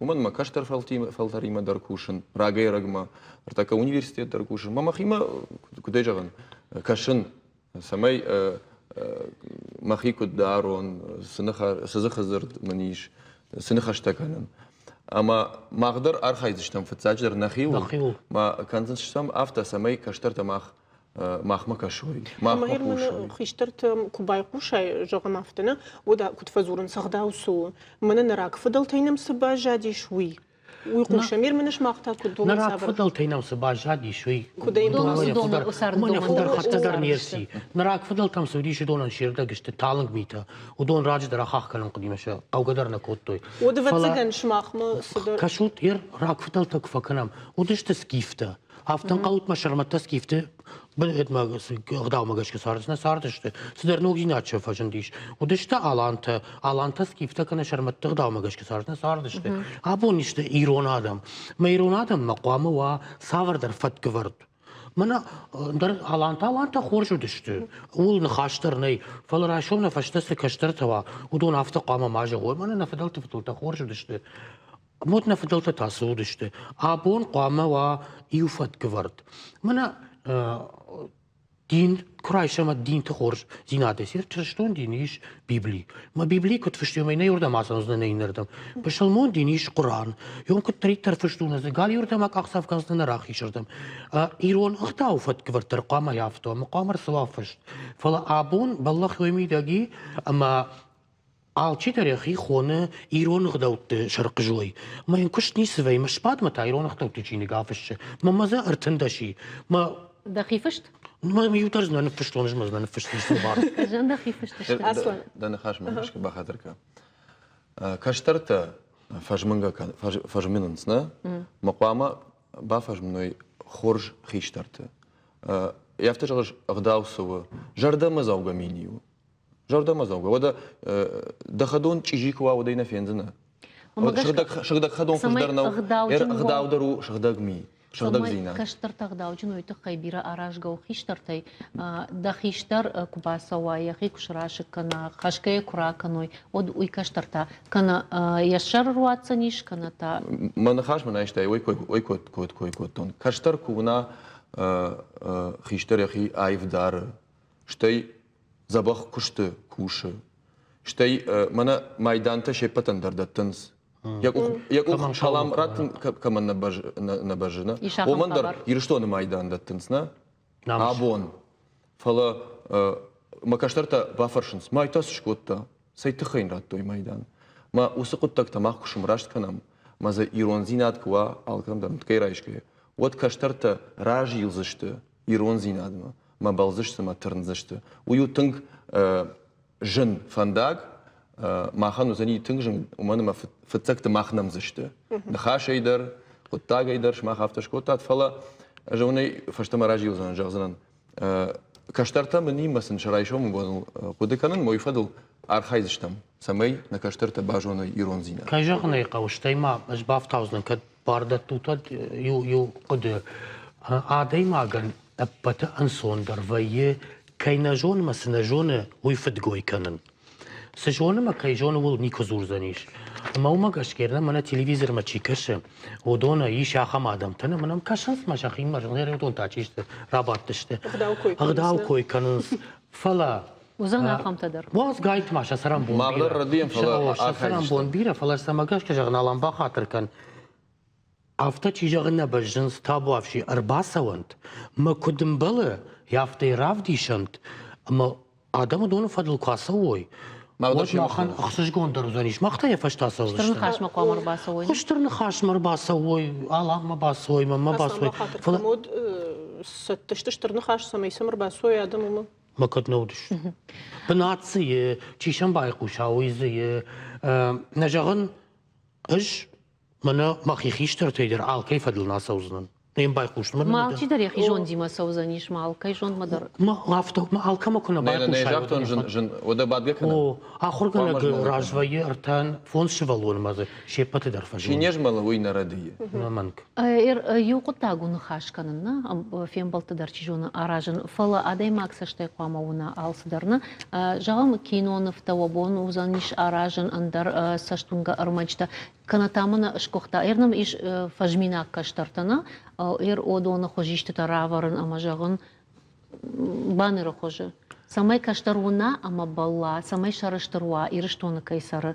ومن ما كشتر فلتريما در كوشن راجي رغما ارتكا университет در كوشن ما مخيما كده جغن كشن سمي مخي كدارون سزخزر منيش سنخشتكنن اما مقدر ارخايزشتم فتساجر نخيو ما كانزشتم افتا سمي كشترت مخ مكشوي ما غير من خشترت كوباي قوشاي جغم افتنا ودا كنت فزورن سغداوسو من نراك فضلتينم سبا جادي شوي ويقول شمير منش مقطع كدوم نراك فضلتينم سبا جادي شوي دونا أسر من يفضل حتى در نيرسي نراك فضلتم سوديش دون شيردا قشت تالنج ميتا ودون راج در اخاخ كلام قديمه او قدر نكوتوي ودفتسجن شماخ ما صدر كشوت ير راك فضلتك فكنم ودش تسكيفته هفتن قوت مشرمت تسكيفته بدأت ما غداو ما قش كسارت نسارتشته صدر نوجي ناتشة فجنديش ودشته آلانتا سكيفته كنا شرمت غداو ما قش كسارت نسارتشته أبون نشته إيرون آدم ما إيرون آدم مقامه و سافر در فت كورد من در آلانتا خورش دشته اول نخاشتر نی فلراشوم نفشته کشتر توا ودون هفته قامه ماجه غور من نفدلت فتلت خورش دشته موت نفدلت تاسو دشته أبون قامه و يوفت كورد من دين كرايشة ما دين تخرج زينات يصير ترشتون دينيش بيبلي ما بيبلي كنت فشتو ما يوردا ما سنزنا نينردم بشلمون دينيش قرآن يوم كنت تريد ترفشتون نزل قال يوردا ما كأخصاف كازنا راخي شردم إيرون اختاو فت كفر ترقامة يافتو مقامر سلافشت فلا أبون بالله خويمي داقي أما آلچی تاریخی خونه ایران خداوت شرق جوی ما اینکش نیست وی مش بعد ما تا ایران خداوت چینی گافش ما مزه ارتندشی ما دخيفشت ما يوترز نفشت ونج مز نفشت نشتبار جان دخيفشت اصلا ده نخاش مش بخاطر كشترت فاجمنغا فاجمننسنا مقامه بافاجمنوي خورج خيشترت يفتجرج غداوسو جردا مزاوغا مينيو جردا مزاوغا ودا دخدون تشيجيكوا ودينا فينزنا شغدك خدون فجدرنا غداودرو شغدك مي شغدك زينا كشتر تغداو جنوي تخيبيرا أراجعو خيشترتي دا خيشتر كوباسوا يخي كشراش كنا خشكي كرا كنوي ود وي كشترتا كنا يشر رواتسنيش كنا تا ما نخاش من ايشتاي وي كوت تون كشتر كونا خيشتر يخي ايف دار شتي زبخ كشت كوش شتي منا ميدانتا شيبتن دردتنس يقول شلام راتن كمان نبجنا ومندر يرشتون ميدان دتنسنا أبون فلا ما كشترت بافرشنس ما يتاسش كوتا سيتخين راتوي ميدان ما وسقطتك تماخ كشم راشت كنام ما زي إيرون زينات كوا على دم تكيرايش كي ود كشترت راجي يلزشت إيرون زينات ما بلزشت ما ترنزشت ويوتنك جن فندق ما خانو زني تنجن ومن ما فتكت ما خنم زشته نخاش يدر قطع يدر شما خافتش قطع فلا جوني فشتم راجي وزن جازن كشترت مني مثلا شرايشو مبون قد كانن ما يفضل ارخايزشتم سمي نكشترت باجون يرون زينه كاجغني قوشتي ما اجباف تاوزن كد بارد توتد يو قد عادي ما كان ابت انسون درفيه كاينجون مسنجون ويفدقوي كانن سجون ما كيجون ول نيكو زورزانيش ما هو ما كشكرنا من التلفزيون ما تشيكش ودونا يشاخ ما دام تنا منام كشنس ما شاخين ما غير دون تاچيشت رابطشت اغداو كوي كانن فلا وزن أخم تدر واز قايت مع شسران بون مغدر رديم فلا شسران بون بيرة فلا سماقاش كجغنا لان خاطر كان أفتا تيجغنا بجنس تابو أفشي 400 ما كدم بلا يافتي رافدي شنت أما آدم دون فضل كاسوي مغدر وش شي ما خان أخصش قون درزانيش ما اختي فاش تاسوي ترن خاش مقام 4 سوين خشتر نخاش مرباسوي الله ما باسوي ما باسوي فلا مود ستشتر نخاش سمي سمر باسوي آدم ما كنت نودش بناتسي تيشان بايقوشاوي زي نجاغن اج منا ما خيخيشتر تيدر كيف هاد الناس اوزنن نيم بايقوش ما تقدر يا أخي جون ديما سوزانيش مع كي جون مدر ما غافتو ما كما كنا نجاكتون جن وده بعد بيكنا او اخر كنا راجوي ارتان فون شفالون مازه شيبت درفا شي نجمل وين رديه ما منك يوقت تاغون خاش كاننا فين بلت درچ جون اراجن فلا اداي ماكس شتي قامونا алсыдарна жагам киноны втавабон узаниш аражен андар саштунга армачта канатамына шкохта эрнам иш фажмина каштартана одоны хожишты тараварын ама жагын банер хожы самай каштаруна ама балла самай шарыштыруа ирыштоны кайсары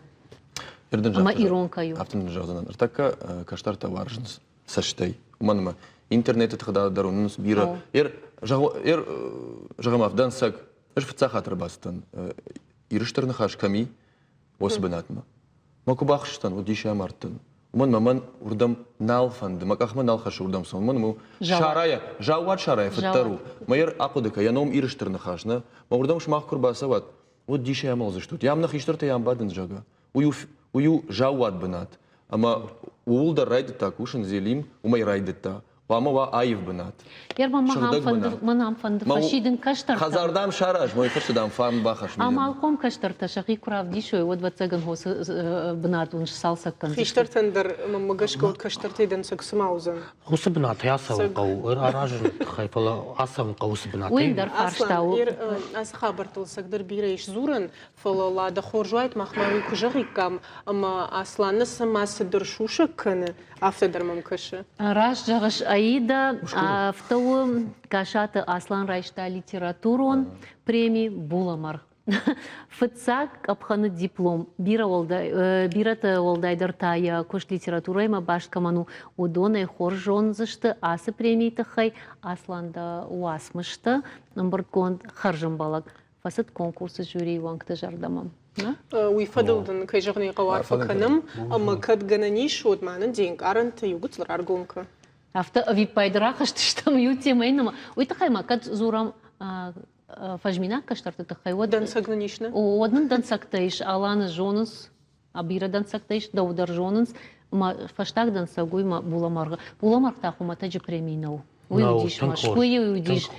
ама иронкаю автын жагынан ыртакка каштарта варжынс саштай уманма интернет тыгда дарунус бира жагам авдан сак эш фца хатыр бастын ирыштырны хаш ками осбынатма макубахштан удиша мартын уман урдам налфанд макахма налхаш урдам сон му шарая жауат шарая фтару майер акудыка яном ирыштырны хашна ма урдам шмах курбасават вот диша ямал заштут ямна хиштырта ям бадын жага ую жауат бынат ама улда райды такушын зелим умай райдыта Вамова айв бынат. Ерма манам фанды фашидин каштар. Хазардам шараж, мой фашидам фан бахаш. Амалком каштар ташаки курав дишой, вот вацаган хос бынат унш салсак кан. Хиштар тендер магашко каштар тейден саксмаузен. Хос бынат ясав кау, аражын хайфала асам каус бынат. Уиндар фарштау. Аз хабартыл сагдыр бирейш зуран, фалала да хоржуайт махмави кужагикам, ама асланы самасы дыршуша кыны, автодармам кышы. Раш жагыш Аида, втау кашаты Аслан Райшта литературон премии Буламар. Фыцак апханы диплом. Бирата олдайдар тая кош литература има баш каману удоны хоржон зашты асы премии тахай Асланда уасмышты. Намбыркон харжым балак. Фасыт конкурсы жюри вангты жардамам. ويفضل كيجغني قوار فكنم أما كد جنانيش ود معنا دينك أرنت يوجد لرارجونك. أفتا في بايدراخش تشتم يوتي ما إنما ويتخيل ما كد زورم فجمينا كشترت تخيل ودن سجنانيشنا. ودن دن سكتيش ألان جونس أبيرا دن سكتيش دودر جونس ما فشتاق دن سجوي ما بولا مرغ تاخو ما تجي بريمينو. ويوديش ماش ويوديش.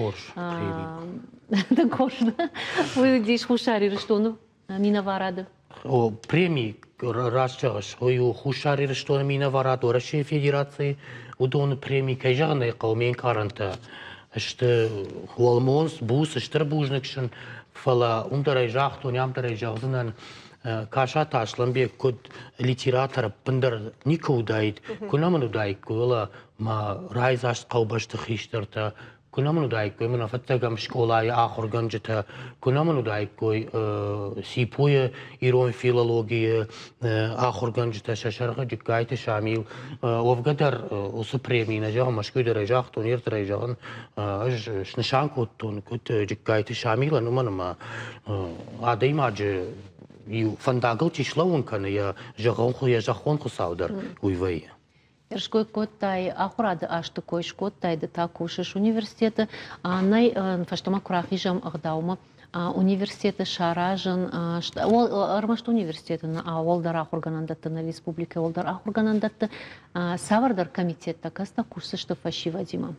تنكورش. ويوديش خوشاري رشتونو. Мина варады. О премии расчагаш, ою хушари что мина варад, Россия Федерации, удон премии кайжагны каумен каранта. Что Уалмонс бус штрбужникшен фала ундарай жахту нямдарай жахзынан каша ташланбе код литератор пындар никудайт, кунамын удайт, кула ма райзаш каубашты хиштарта. كنا منو دايكوي من فتاقم شكولاي آخر جنجتا كنا منو دايكوي سيبوية إيرون فيلولوجية آخر جنجتا شاشرغة جكايت شاميل وفقدر وسبريمي نجاهم مشكو درجاختون يرترجاهن شنشان كنتون كنت جكايت شاميل أنو من ما عادي ما ج فنداقل تشلون كان يا جاهون خو يا جاهون خو ساودر ويوي Ершкой коттай ахурады ашты койш коттай да такушыш университеты най фаштама курахижам агдаума университеты шаражын армашты университеты олдар ахурганандатты на республика олдар ахурганандатты савардар комитетта каста курсышты фаши вадима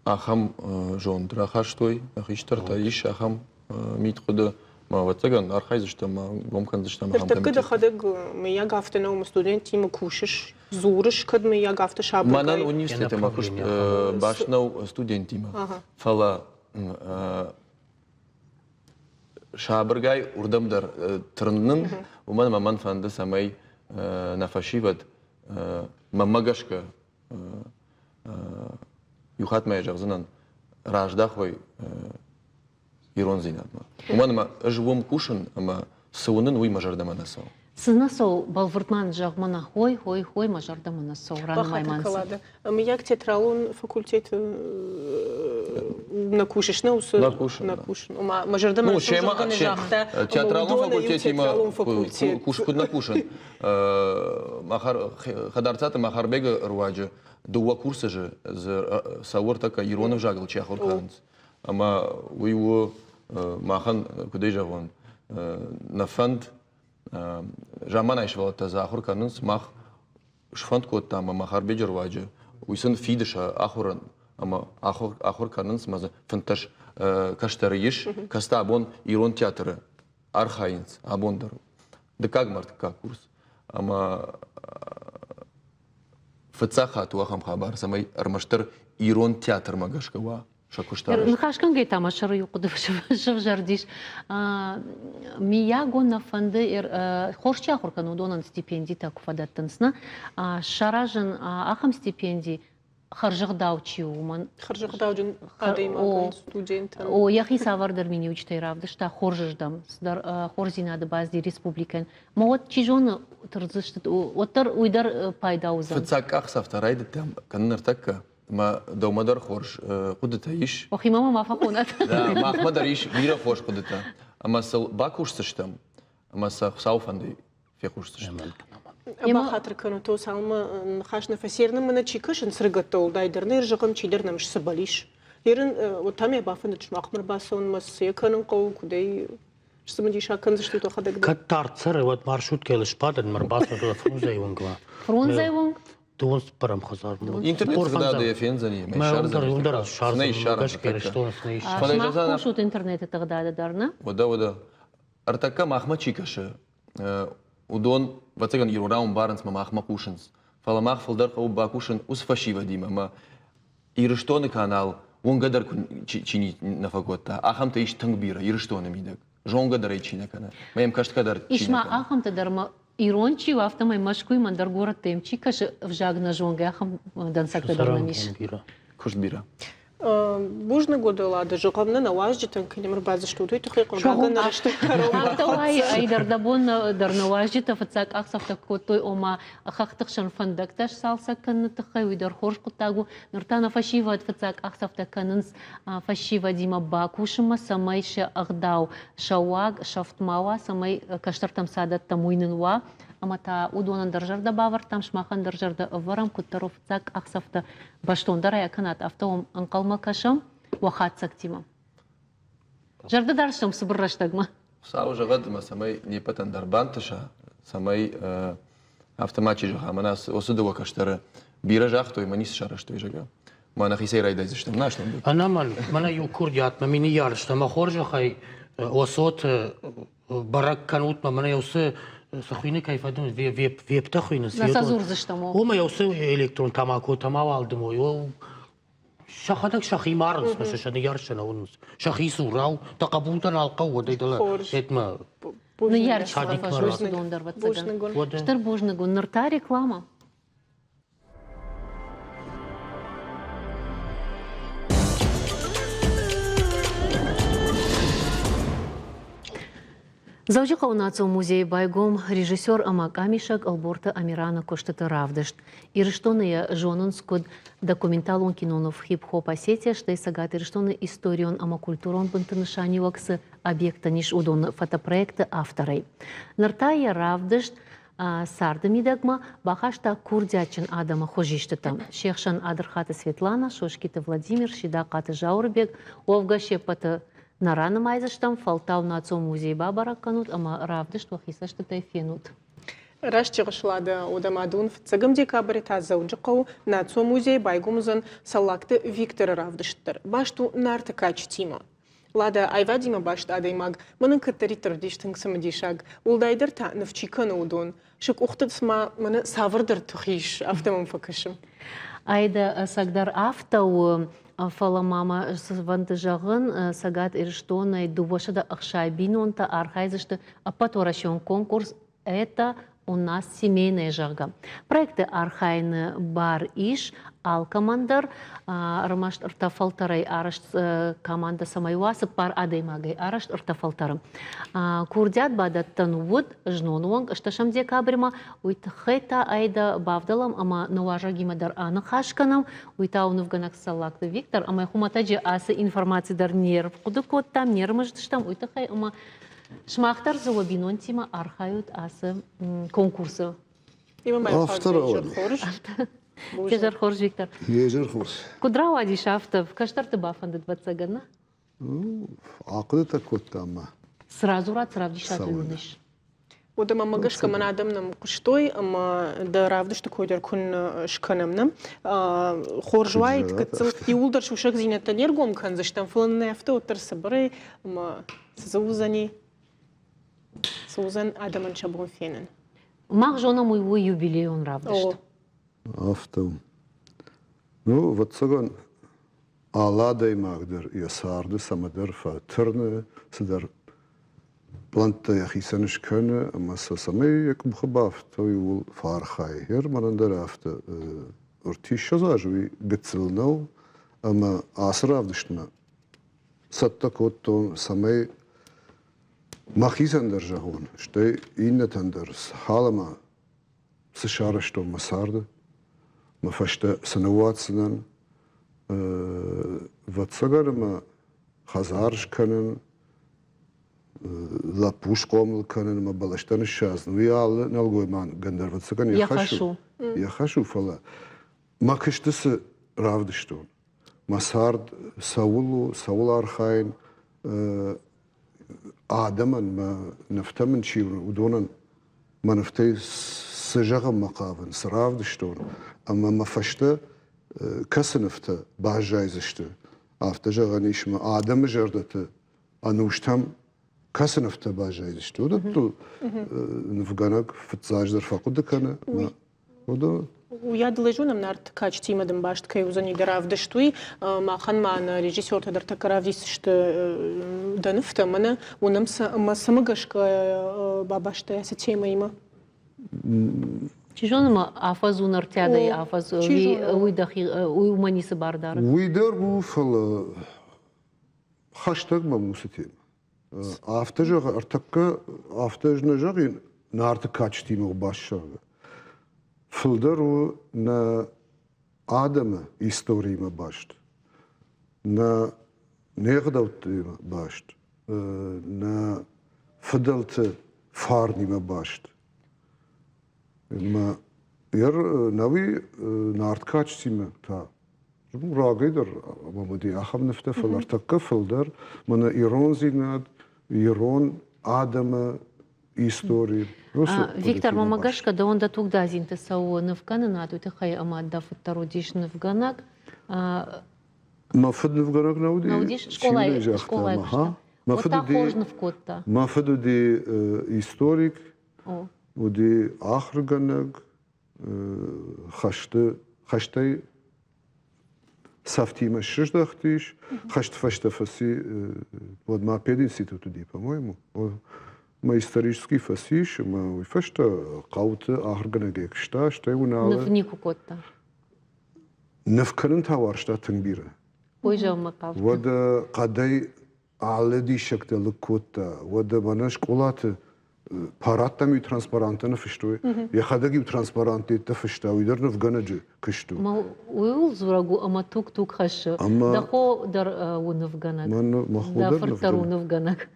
ахам жон драхаштой ахиштарта иш ахам митхуды ما واتجن أرخيزش تما ممكن تشتم هم ترتكب كده خدق ميا قافتنا ومستودنتي مكوشش زورش كد ميا قافت شاب ما نان أونيفرسيت ما كوش باشنا ستودنتي ما فلا شابرجاي وردم در ترنن ومن ما من فند سماي نفشيفد ما مجشك يخات ما يجازنن راجدا خوي ирон зинадма. Уманма ажвом кушан, ама саунын уй мажардама насау. Сынасау балвыртман жағмана хой мажардама насау раны маймансы. Як театралун факультет накушишна усы? Накушин. Мажардама ну, театралун факультет има кушкуд накушан. Хадарцата Махарбега руаджа дуа курса же саур така иронов жагал чехор канц. Ама уйу махан кудей жагон на фанд Жаман айшвалата за ахур канынс мах шфанд котта ама махар беджер ваджа уйсын фидыша ахуран ама ахур канынс маза фанташ каштарыш каста абон ирон театры архаинс абондар да как март как курс ама фацаха туахам хабар самай армаштар ирон театр магашкава Нахашкан гей тамашары юқуды шыв жардиш. Мия гонна фанды хоршча ахуркан удонан стипендий так фадаттынсна. Шаражын ахам стипендий харжығдау чиуман. Харжығдаудың адаймакан студент. О, яхи савардар мини учтай равды, шта хоржыждам. Хорзинады базди республикан. Мағот чижоны тұрзышты, оттар уйдар пайдаузан. Фацак ақсафта райды там, каныныр такка. ما دومدار خورش قدرت هیش. آخی ماما موافقونت. نه محمد هیش بیرا خوش قدرت. اما سال باکوش سشتم. اما ساوفندی فیکوش سشتم. اما خاطر کنه تو سالم خاش نفسیرن من چیکشن سرگتول دایدرنه رجعم چیدر نمیش سبالیش. یرن و تامی بافند چون آخمر باسون مسیح کنن قو کدی شسمدی شاکن زشتی تو خدک. کتارت سر وقت مارشوت کلش پادن مرباط تو فرونزای ونگوا. فرونزای ونگ؟ دونس برام خزار. اینترنت خدا دیفین زنی. ما اون شارز نمیش کرشتون نمیش. ما خوشت اینترنت تقداد دارنا. ودا. ارتکا محمد چیکشه. ودون واتگان ایران بارنس ما محمد کوشنس. فلا محفل در قوب باکوشن وسفشی ودیم ما ایرشتون کانال ونقدر کن چینی نفقوتا. آخام تیش تنگ بیرا ایرشتون میده. جون قدر ایچینه کنه. ما امکاشت قدر. ایش ما آخام تدر ما Ирончи в автомой машкуй мандар город темчи каш в жагна жонга хам дансак тадарнамиш. Кушт бира. Бужны годы лады жоғамны наважды тәнкелемір базы штуды тұқи қорғағын нарышты қарауы. Автовай айдардабон дарнаважды тафацак ақсафта көтой ома қақтықшын фандакташ салса кәнні тұқай уйдар хорш құттагу нұртана фашива атфацак ақсафта кәнінс фашива дима бакушыма самайшы ағдау шауаг шафтмауа самай каштартам садатта муйнынва амата удонан даржарда бавар там шмахан даржарда варам куттаров цак ақсафта баштондар аяканат автоом анқалма кашам вахат сактима. Жарда даршам сыбырраштагма. Сау жагадма самай не патан дарбантыша самай автоматчи жага манас осудуга каштары бира жахтой манис шараштой жага. Мана хисей райдайзыштым нашным. Анамал мана юкурдят ма мини яршта ма хоржа хай осот барак канут мана юсы سخوینه کیفادون ویب تخوینه سیاد. نسازور زشتمو. او ما یوسف الکترون تماکو تمام آلدم و شخدک شخی مارنس مثل شنیارش نونس شخی سوراو تقبولتن القوة دیدلا اتما. نیارش فاش دوندر بتسگن. شتر بوجنگون نرتا реклама. Завжди у музей байгом режиссер Амак Амишак Алборта Амирана Коштата Равдышт. Ирыштоны жонынскуд документалон кинонов хип-хоп осетия, что и сагат ирыштоны историон амакультурон бынтынышани ваксы объекта ниш удон фотопроекты авторой. Нартая Равдышт сардамидагма бахашта курдячин Адама хожиштытам. Шехшан Адрхата Светлана, Шошкита Владимир, Шидаката Жаурбек, Овгаше Пата Нарана майзаштам фалтау на отцом музей бабара канут, ама равдышт вахисашты тайфенут. Рашчығышлады удамадун в цыгым декабрь тазаунжықау на отцом музей байгумызын саллакты Виктор равдыштыр. Башту нарты качтима. Лада айвадима башт адаймаг, мұнын кыттари тұрдиштың сымыдишаг. Улдайдыр та навчиканы удун. Шык уқтыдсма мұны савырдыр тұхиш автомын факышым. Айда сагдар автау Фала мама вантажагын сагат ирштона и дубошада ахшай бинонта архайзышты апаторашон конкурс это у нас семейная жага. Проекты архайны бар иш, алкомандар, рамашт ыртафалтарай арашт команда самайвасы пар адаймагай арашт ыртафалтарым. Курдят бадаттан вуд, жнонуанг, шташам декабрима, уйтхайта айда бавдалам, ама нуажагимадар анахашканам, уйтауну в ганак салакты Виктор, ама хуматаджи асы информации дар нерв, кудукот там, нермыждыштам, уйтхай, ама шмахтар зуабинон тима архают асы конкурсы. Автор Тежар хорж, Виктор. Ежер хорж. Кудра вадиш автов? Каштарты бафанды 20 гана? Ақыды такот тама. Сразу рад сравдишат уйныш. Удама магашка манадамнам куштой, ама да равдышты койдар кун шканамнам. Хоржвайт, кацел иулдар шушак зинета нергом канзаштам флан нефта отар сабры, ама саузани адаман шабон фенен. Мах жона мой юбилей он равдышт. Автом. Ну, вот цаган аладай магдер ясарды самадер фатырны садар планта яхисаныш көне, ама сасамай як бхабаф той ул фархай. Хер манандар афта уртиша зажви гцилнау, ама асравдышна. Саттак оттон самай махисандар жагон, штай иннатандар халама сшарашто масарда. ما فشت سنوات سنن واتساگر ما خزارش کنن لپوش قومل کنن ما بالشتن شاز نویال نلگوی من گندر واتساگر یخشو فلا ما کشتس راودشتون ما سارد سول آرخاین آدمن ما نفتمن چیون ودونن ما نفتی سجاغم مقابن سراودشتون اما ما فشته کسنفته باجایزشته آفته جغانیش ما آدم جردته انوشتم کسنفته باجایزشته و تو نفگانک فتزاج در فقود کنه ما ويا دلجونم نارت كاч тимадым башт кай узани даравдыштуй махан ман режиссер тадар такаравдисшт даныфта мана унамса масамагашка бабашта сечема има Чижонма афазу нартяда и афазу уйдахи уйманисы бардар. Уйдар бу фала хаштаг мамусетим. Автажа артакка автажна жагин нарт качтим башшага. Филдеру на Адама историма башт. На негдавтима башт. На фидалте фарнима башт. ما ير نوي نارتكاتش تيما تا جبو راقيدر مودي أخم نفتفل ارتكفل در من إيران زيناد إيران آدم إستوري Виктор Мамагашка, да он да тогда зинте сау навгана наду тихай ама да футародиш навганак. ما فد نفغانك نودي наудиш школа ما فد دي историк ودي آخر جنگ خشته سافتی مشرش داشتیش خشت فشت فسی بود ما پید інституту دی по-моему ما исторический фасиш ما وفشت قوت آخر جنگ اکشتا شته وناله نفنیکو کوتا نفکرن تاورشتا تنبیره ویجا مقاف وده قدای عالدی شکل لکوتا وده منش قلات Парата ми транспарантна фиштуй. Я хадagi транспаранти та фиштуй дар навганаджи кишту. Ма уйл зурагу ама тук хаша. Да хо дар унавганак. Да фартару навганак.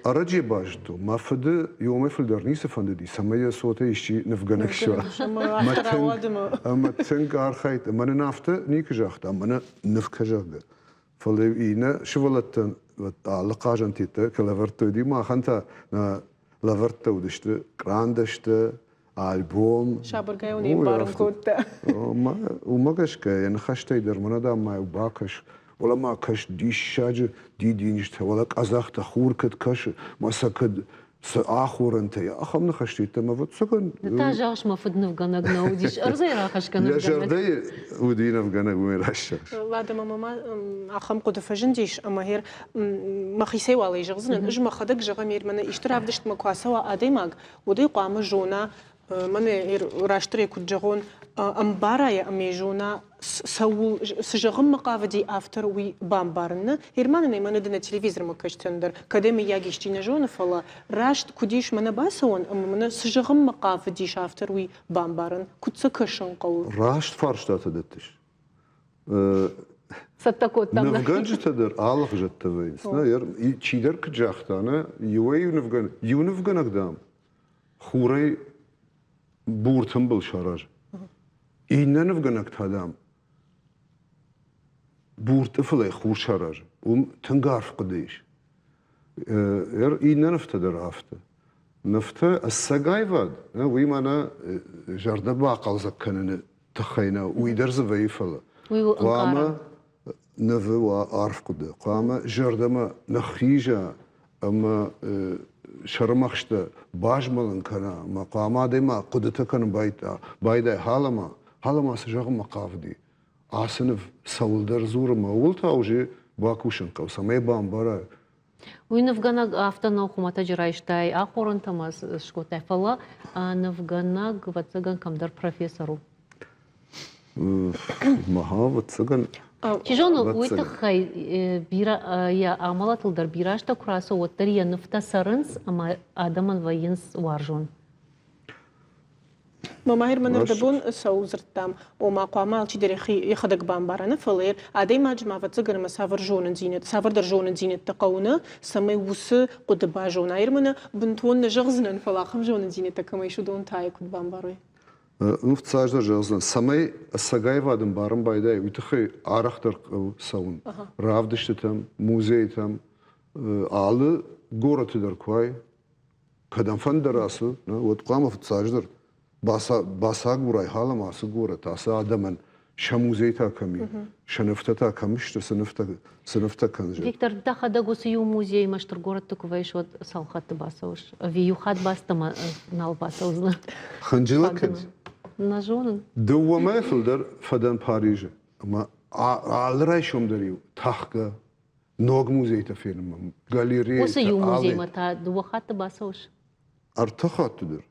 Араджи башту. Мафаде йоме филдар нисе фандеди. Самая сота ищи навганак шва. Ама тенг архайт. Мана нафта никжахта. Мана навкажага. Фалев ина швалаттан лaqajantiта калаварту ди ма ханта لافرتا ودشت كراندشت ألبوم شابرجاوني بارنكوتا وما كشك يعني خشتي در منا دا ما يباكش ولا ما كش دي شاج دي دينشت ولا كازاخت خور كد كش ما سكد سآخور أنت يا أخم خشتي تما فتسكن نتاجاش ما فدنا في جنة جنوديش أرزي راخش كنا يا شردي ودينا في جنة وميرش بعد ما أخم قد فجنديش أما هير ما خيسي والي جغزنا إجمع خدك جغمير من إشتراف دشت مكواسوا أديماغ ودي قام جونا منه راشتري كجون أمبارا أميجونا سوول سجغم مقافدي أفتر وي بامبارنا هيرمانة منه دنا تلفزيون مكشتندر كدمي ياجيشتينا جون فلا راشت كديش منه باسون أما منه سجغم مقافدي شافتر وي بامبارن كتسكشن قول راشت فارشتات دتش ستكوت تمنا نفغان جتدر آلخ جتويس نا ير چیدر کجاختانه یوی نفغان اقدام خوری بورتم بل شارج این نفغان اقتادام بورت فلای خور شارج تنگارف قدیش ير این نفتدر آفته نفته السجاي فاد وي مانا جرد باقل زكنن تخينا ويدرز فيفلا قام نفو وعارف قد قام جردما نخيجا اما شرمخشت باج ملن كنا ما قام ديما قدته كان بايدا حالما سجغ مقافدي عاصنف سولدر زور ما ولتا وجي باكوشن قوسا ما يبان برا وينفغناغ автоно хумата жирайштай ахорантамас шкотай фала навганаг ватсаган камдар профессору маха ватсаган чижону уйтахай бира я амалатылдар бирашта кураса оттария нафтасарынс ама адаман вайынс варжон ماهر من الدبون سوزرتام وما قامال تدري يخدق بامبارنا فلير عادي ما جمع فتزقر مسافر جون زينت سافر در جون زينت تقونا سمي وس قد باجون ايرمنا بنتون نجغزنا فلاخم جون زينت كما يشدون تاي قد بامباروي نفت ساجدر جغزنا سمي السجاي وادم بارم بايداي ويتخي عرختر سون رافدشتم موزيتم آل غورة در كواي كدام فندر أصل وتقام في ساجدر باسا غوراي حالا ما سغورة تاسا آدمن شموزيتا كمي شنفتتا كمشت سنفتا كنجر Виктор дахада гусию музей маштар город такувайш вот салхат басауш виюхат бастама нал басаузна خنجلا كنج نجونن دوما فلدر فدان باريج ما على شوم دريو تحقا نوغ موزيتا فيلم غاليري وسيو موزي متى دوخات басауш ارتخات تدر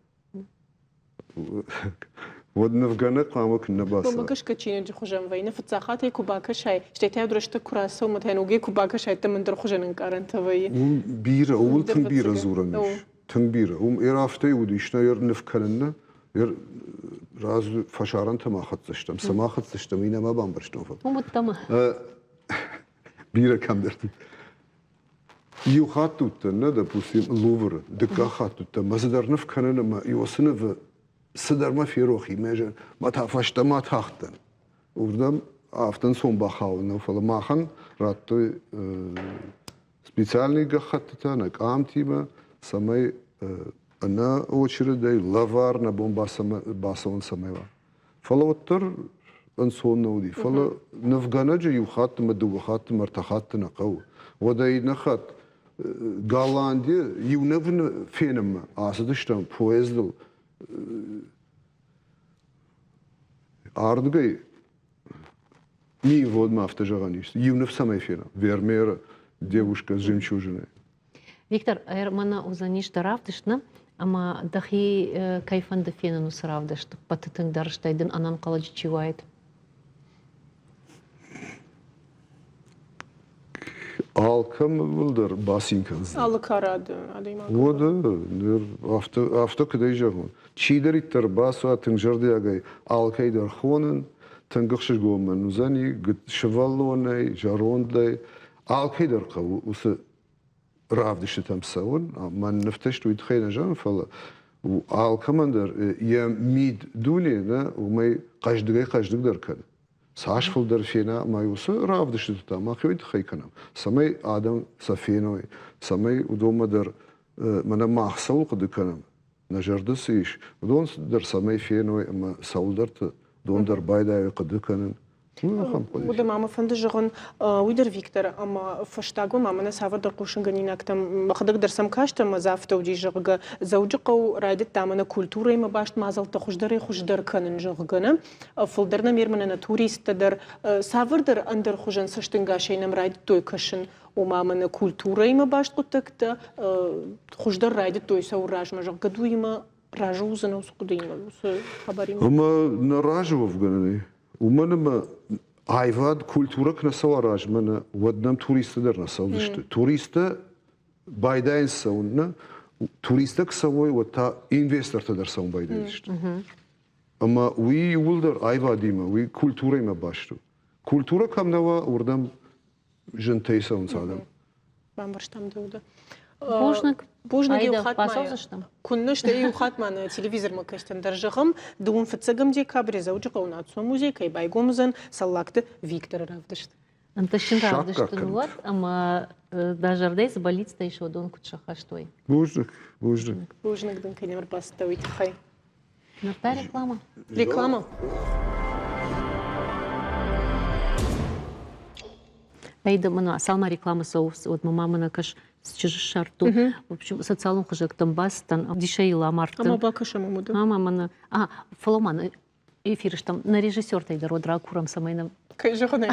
ودنفغانا قاموا كنا باسا بمكش كتشين جي خجم وين فتزاخات هيك وباكا شاي اشتيتها درشت كراسه ومتهنوجي كوباكا شاي تمندر خجن نقارن تبي بيرا اول تنبيرا زورنش تنبيرا ارافتي وديشنا ير نفكلنا ير راز فشارن تما خطشتم سما خطشتم ينا ما بامبرشتم ومتما بيرا كم درت يو خاطوت ندا بوسيم لوفر دكا خاطوت مصدر نفكلنا ما يوسنف صدر ما في روحي ما تعرفش ما تاختن وردم افتن سون بخاون فلا ماخن راتو специальный гахатта на камтима самой она очередей лавар на басон самева фалоттер انسون نودي فلا نفغانجي يخات مدو خات مرتخات نقو وداي نخات غالاندي يونفن فينم اسدشتم поездил Ардгай не водма автожаганиш. Юнов самая фена. Вермера девушка с жемчужиной. Виктор, мана узаништа равдышна, ама дахи кайфан да фена нус равдышта. Патытын дарыштайдын анан калажы чивайт. Алкам вылдар басинканз. Алкарады. Вода, авто кадай жагон. Чидериттер басу атын жардиагай алкайдар хонын, тынгықшыш гомын узани, шеваллонай, жарондай. Алкайдар қау, усы равдышты тамсауын, ман нефтешт уйдхайна жан фала. Алкамандар, я мид дуни, умай қаждыгдар кады. ساش فلدر فينا ما يوصل رافد شتتا ما خيد خيكنا سمي آدم سفينوي سمي ودوم در من ما حصل قد كنا نجرد سيش ودون در سمي فينوي أما سولدرت دون در بايدا قد كنا وده ماما فندجون ويدر فيكتور أما فشتاقو ماما نسافر در قوشن غنيناك تم بخدق در سمكاش تم زافت ودي جغ زوجقو رايدت تامنا كولتوري ما باشت مازال تخش در كنن جغنا فلدرنا ميرمنا توريست در سافر در اندر خوجن سشتنگاشينم رايدت توي كشن وماما كولتوري ما باشت قطكت خوش در رايدت توي سوراج ما جغ قدوي ما ражузын усқудыйма усы хабарим. Ама на ражу афгананы. Уманама айвад культура кнасава раж мана ваднам туриста дер насавдышты. Туриста байдайн саунна туриста ксавой вот та инвестор та дер саун байдайшты. Ама уи улдер айвадима уи культура има башту. Культура камнава урдам жентей саун садам. Бамбарштам дуда. Бужнак юхат пасал мая. заштам. Кунна что юхат мана телевизор макаштан даржахам дун фацагам декабре заучақауна атсо музей кай байгомзан саллакты Виктор равдышты. Анташин Шак равдышты какан. вот, ама даже рдейс болит-то еще дон кучаха штой. Буждак. Бужнак дын кайнемар бастауит хай. Нарта реклама. Реклама. Айда мана салма реклама соус от мамана каш с шарту. В общем, социалом хожак там бастан дишейла Ама мартын. бакаша мамуда. Мама мана. Фоломан эфирш там на режиссер тайда родра курам самайна. Кай жаханай.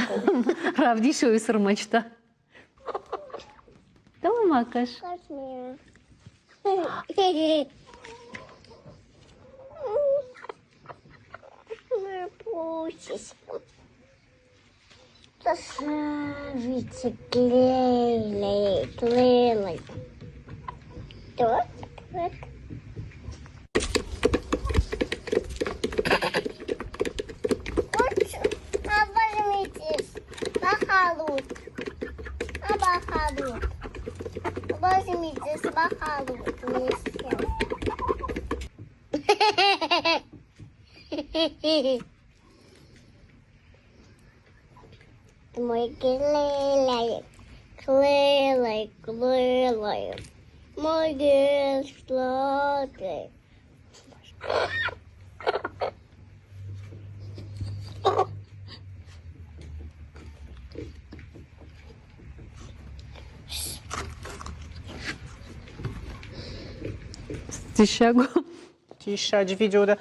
Равдишою сырмачта. Да мама каш. Красавица, клейлей. Так. Обожмитесь. Бахалут. Обожмитесь, бахалут. Мой клейлей. Мой гель сладкий. Тишагу. Тишач видеода.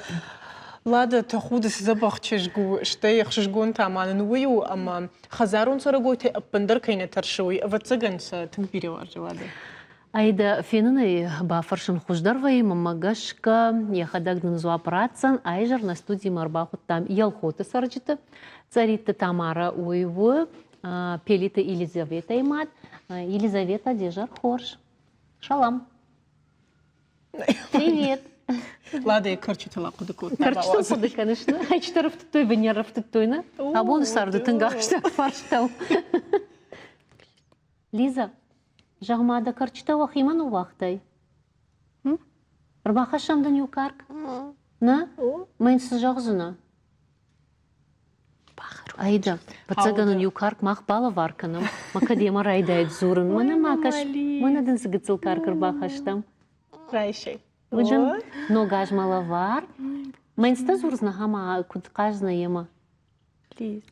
Лада тахуда сзабах чешгу штеях шжгун таман ную ама хазарун сорогойте аппендер кайне таршуй вацаганса тнгбире варжавада. Айда фенаны бафаршын хуждарвай мамагашка яхадагдан зуапрацан айжар на студии марбахут там ялхоты сарджиты царита Тамара уйву пелита Елизавета имат Елизавета дежар хорш. Шалам. Привет. Лада я карчу лакудыкут. Карчу лакуды, конечно. Айч тарафты той венерафты тойна. А вон сарды тынгашта фарштау. Лиза. Жағмада карчыта вахиман уақтай. Рбаха шамдан юкарк. На? Майнсыз жағзына. Айда. Пацаганын юкарк мақбалы варканым. Макадема райдайд зурын. Мана макаш. Мана дын сыгыцыл каркыр бахаштам. Райшей. Уджан ногажмала вар. Майнста зурзна хама кудқажна ема. Лиз.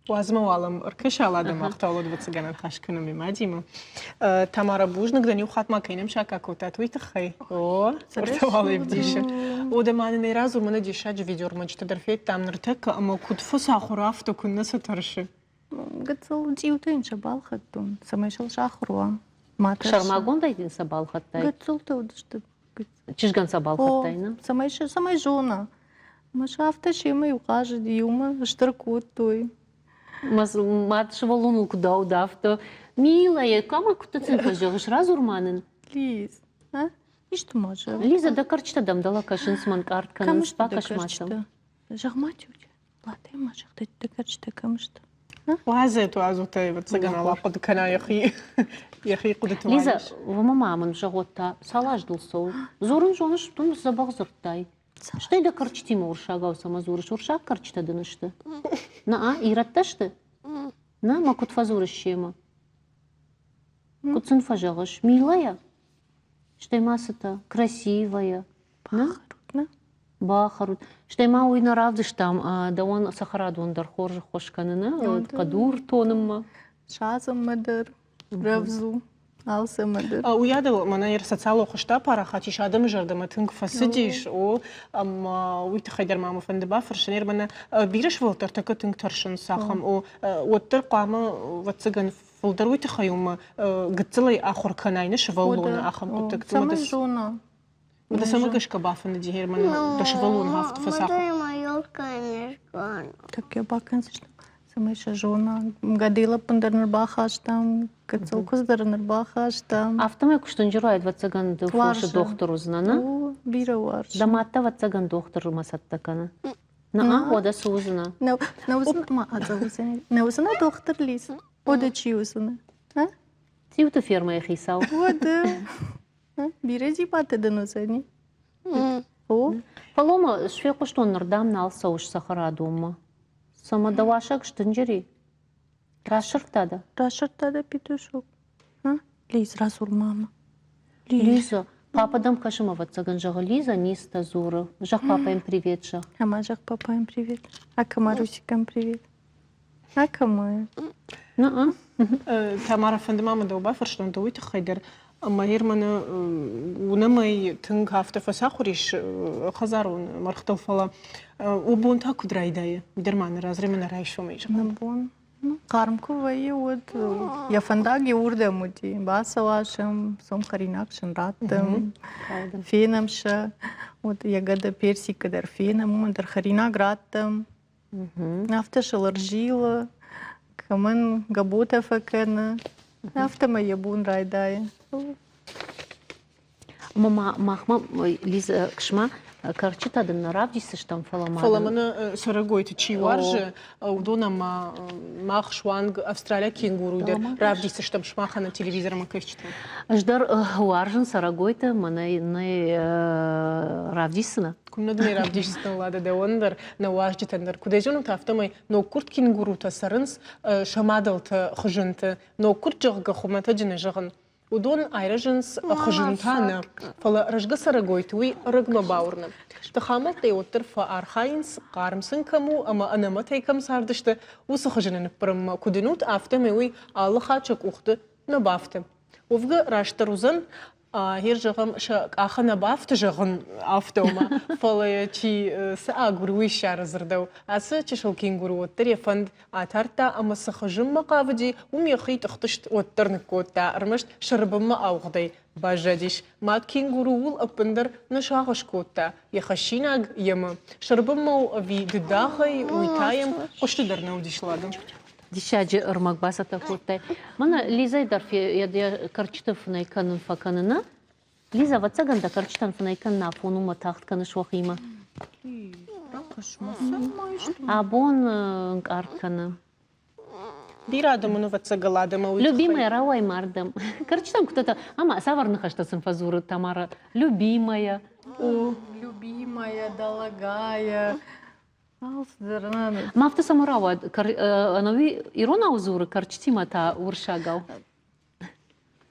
Уазмавалам ркешалада мақтаулад вацаганан хашкунам имадима. Тамара Бужнак да нюхат макайнем шака кота туйта хай. О, ортавалы вдиша. Ода маны не разу мана дишач видеор мачта дарфет там нартека, ама кутфу сахурафта кунна сатарши. Гацал диутын шабалхаттун, самайшал шахруа. Шармагон дайдин сабалхаттай. Гацал таудышты. Чижган сабалхаттайна. Самай жона. Машафта шема юқажы диюма, штыркут той. Мат швалунул куда удавто. Милая, кама кутацин пожалуйш разурманын. Лиз, а? И что може? Лиза, да карчта дам дала кашин сман картка. Камышта да карчта. Жағмат юде. Латай мажахта да карчта камышта. Лазет уазутай вацагана лапад кана яхи. Яхи кудат Лиза, вама мамын жаготта салаж дылсоу. Зорын жоныш тун забақ зырттай. Что да карчтима уршагау сама зурыш? Уршаг карчта дынышты. На, иратташты? На, ма кутфазурыш шема. Кутсын фажагыш. Милая. Штаймасы-то красивая. Бахарут, Бахарут. Штайма уйна равдыш там, да он сахараду он дархор же хошканына, кадур тонымма. Шазым мадыр, равзу. Алса мадыр. Уядал мана ер социало хошта пара хатиш адам жардама тынк фасидиш о уйт хайдар мама фанды бафер шнер мана бириш волтер така тынк таршын сахам о оттер қама вацаган фолдер уйт хайума гыцылай ахор канайны шваллона ахам кутык Самай жона. وده سمكش كبافن دي هير من دشفلون هافت فساخ. Так я баканс сама ще жона гадила пандернербахаш там, кацалкус дернербахаш там. Автомай куштунжурайд ватсаган фош доктор узнана. О, бира варш. Даматта ватсаган доктор масаттакана. На ода сузна. На узна ма азаузна. На узна доктор лис. Ода чи узна. А? Тиута ферма я хисау. Ода. Бира зипата данусани. О. Палома шве куштун нырдам нал сауш сахара дома. Сама давашак штунжери. Рашыртада. Рашыртада петушок. А? Лиз разур мама. Лиза. Папа дам кашима ватсаган жага Лиза ниста зура. Жах папа им привет жах. Ама жах папа им привет. А камарусикам привет. А кама. Тамара фند мама دوبا فرشتون دويت خيدر اما هير من ونمي تنك هافته فساخوريش خزارون مرختل فلا وبون تاكو درايدايه درمان رازري من رايشو ميج نبون قارمكو وي ود يا فنداغي وردمودي باسواشم سوم خريناكشن راتم فينمشا ود يغدا персик кадер финам мандер خريناك راتم нафташ аларжила камен габота факена нафтама ябун райдая Мама махма Лиза кшма карчита да наравдиса штам фаламада. Фаламана сарагойт чи варже удона мах шванг Австралия кенгуру дер равдиса штам шмаха на телевизор макэчта. Ждар варжен сарагойта мана не равдисна. Кумна дне равдисна лада де ондер на важди тендер. Кудежон тафтамай но курт кенгуру та сарынс шамадалта хожынта но курт жагга хумата жне жагын. ودون айраженс خجنتانا فلا رجع سرقويتوي رقم باورنا تخامل تيوتر فارخاينس قارمسن كمو اما انا ما تيكم ساردشت وسخجنن برم كودنوت افتموي الله خاچك وخت نبافت وفق راشتروزن هير جغم شاك اخنا بافت جغن افتوما فلا تي ساغروي شار زردو اسا تشل كينغورو تري فند اتارتا اما سخجم مقافدي وميخي تختشت وترنكوتا رمشت شربما اوغدي باجاديش ما كينغورو ابندر نشاغش كوتا يخشيناغ يما شربما في دداخي ويتايم قشتدرنا وديشلادم Дишаджи ырмак басата хуртай. Мана Лиза дарфи яде карчитов найканын факанына. Лиза ватсаганда карчитан фанайканна фонума тахтканы швахима. Абон арканы. Бирадамыну ватсагаладама. Любимая равай мардам. Карчитан кто-то, ама саварныха что синфазуры Тамара. Любимая. О, любимая, дорогая. Мафта самурава, анови ирона узуры карчтима та уршагал.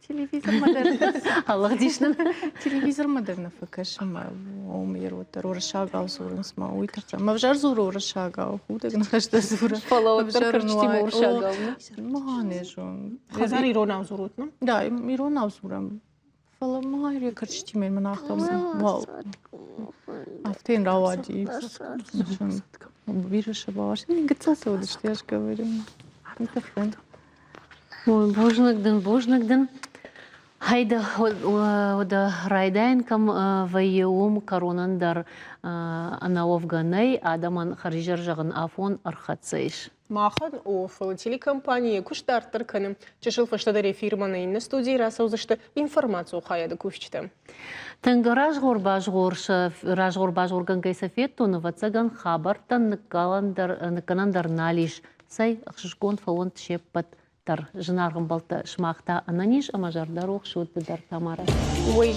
Телевизор модерн. Аллах дишнан. Телевизор модерн факашма. Омиру уршагал зурын сма уйтерца. Мавжар зуру уршагал. Худак нахашта зура. Фала карчтима уршагал. Мане жон. Хазар ирона узурутна? Да, ирона узурам. Фала мае карчтима манахтам. Вау. Автин равади. Бирыша баваш. Не гцаса вот что я ж говорю. Это френд. Ой, божнагден. Хайда ода райдайн кам вайеум коронандар анаовганай адаман харижар жагын афон архатсайш. Махан офл телекомпания куштартыр кыным. Чешил фаштадаре фирманы инна студии расаузышты информацию хаяды кушчты. Тенга ражгор гайсафет тоны ватсаган хабартан наканандар налиш. Сай ахшишгон фалон тшеппат тар жынаргын балта шмақта ананиш амажардар оқшуды дар Тамара. Ой,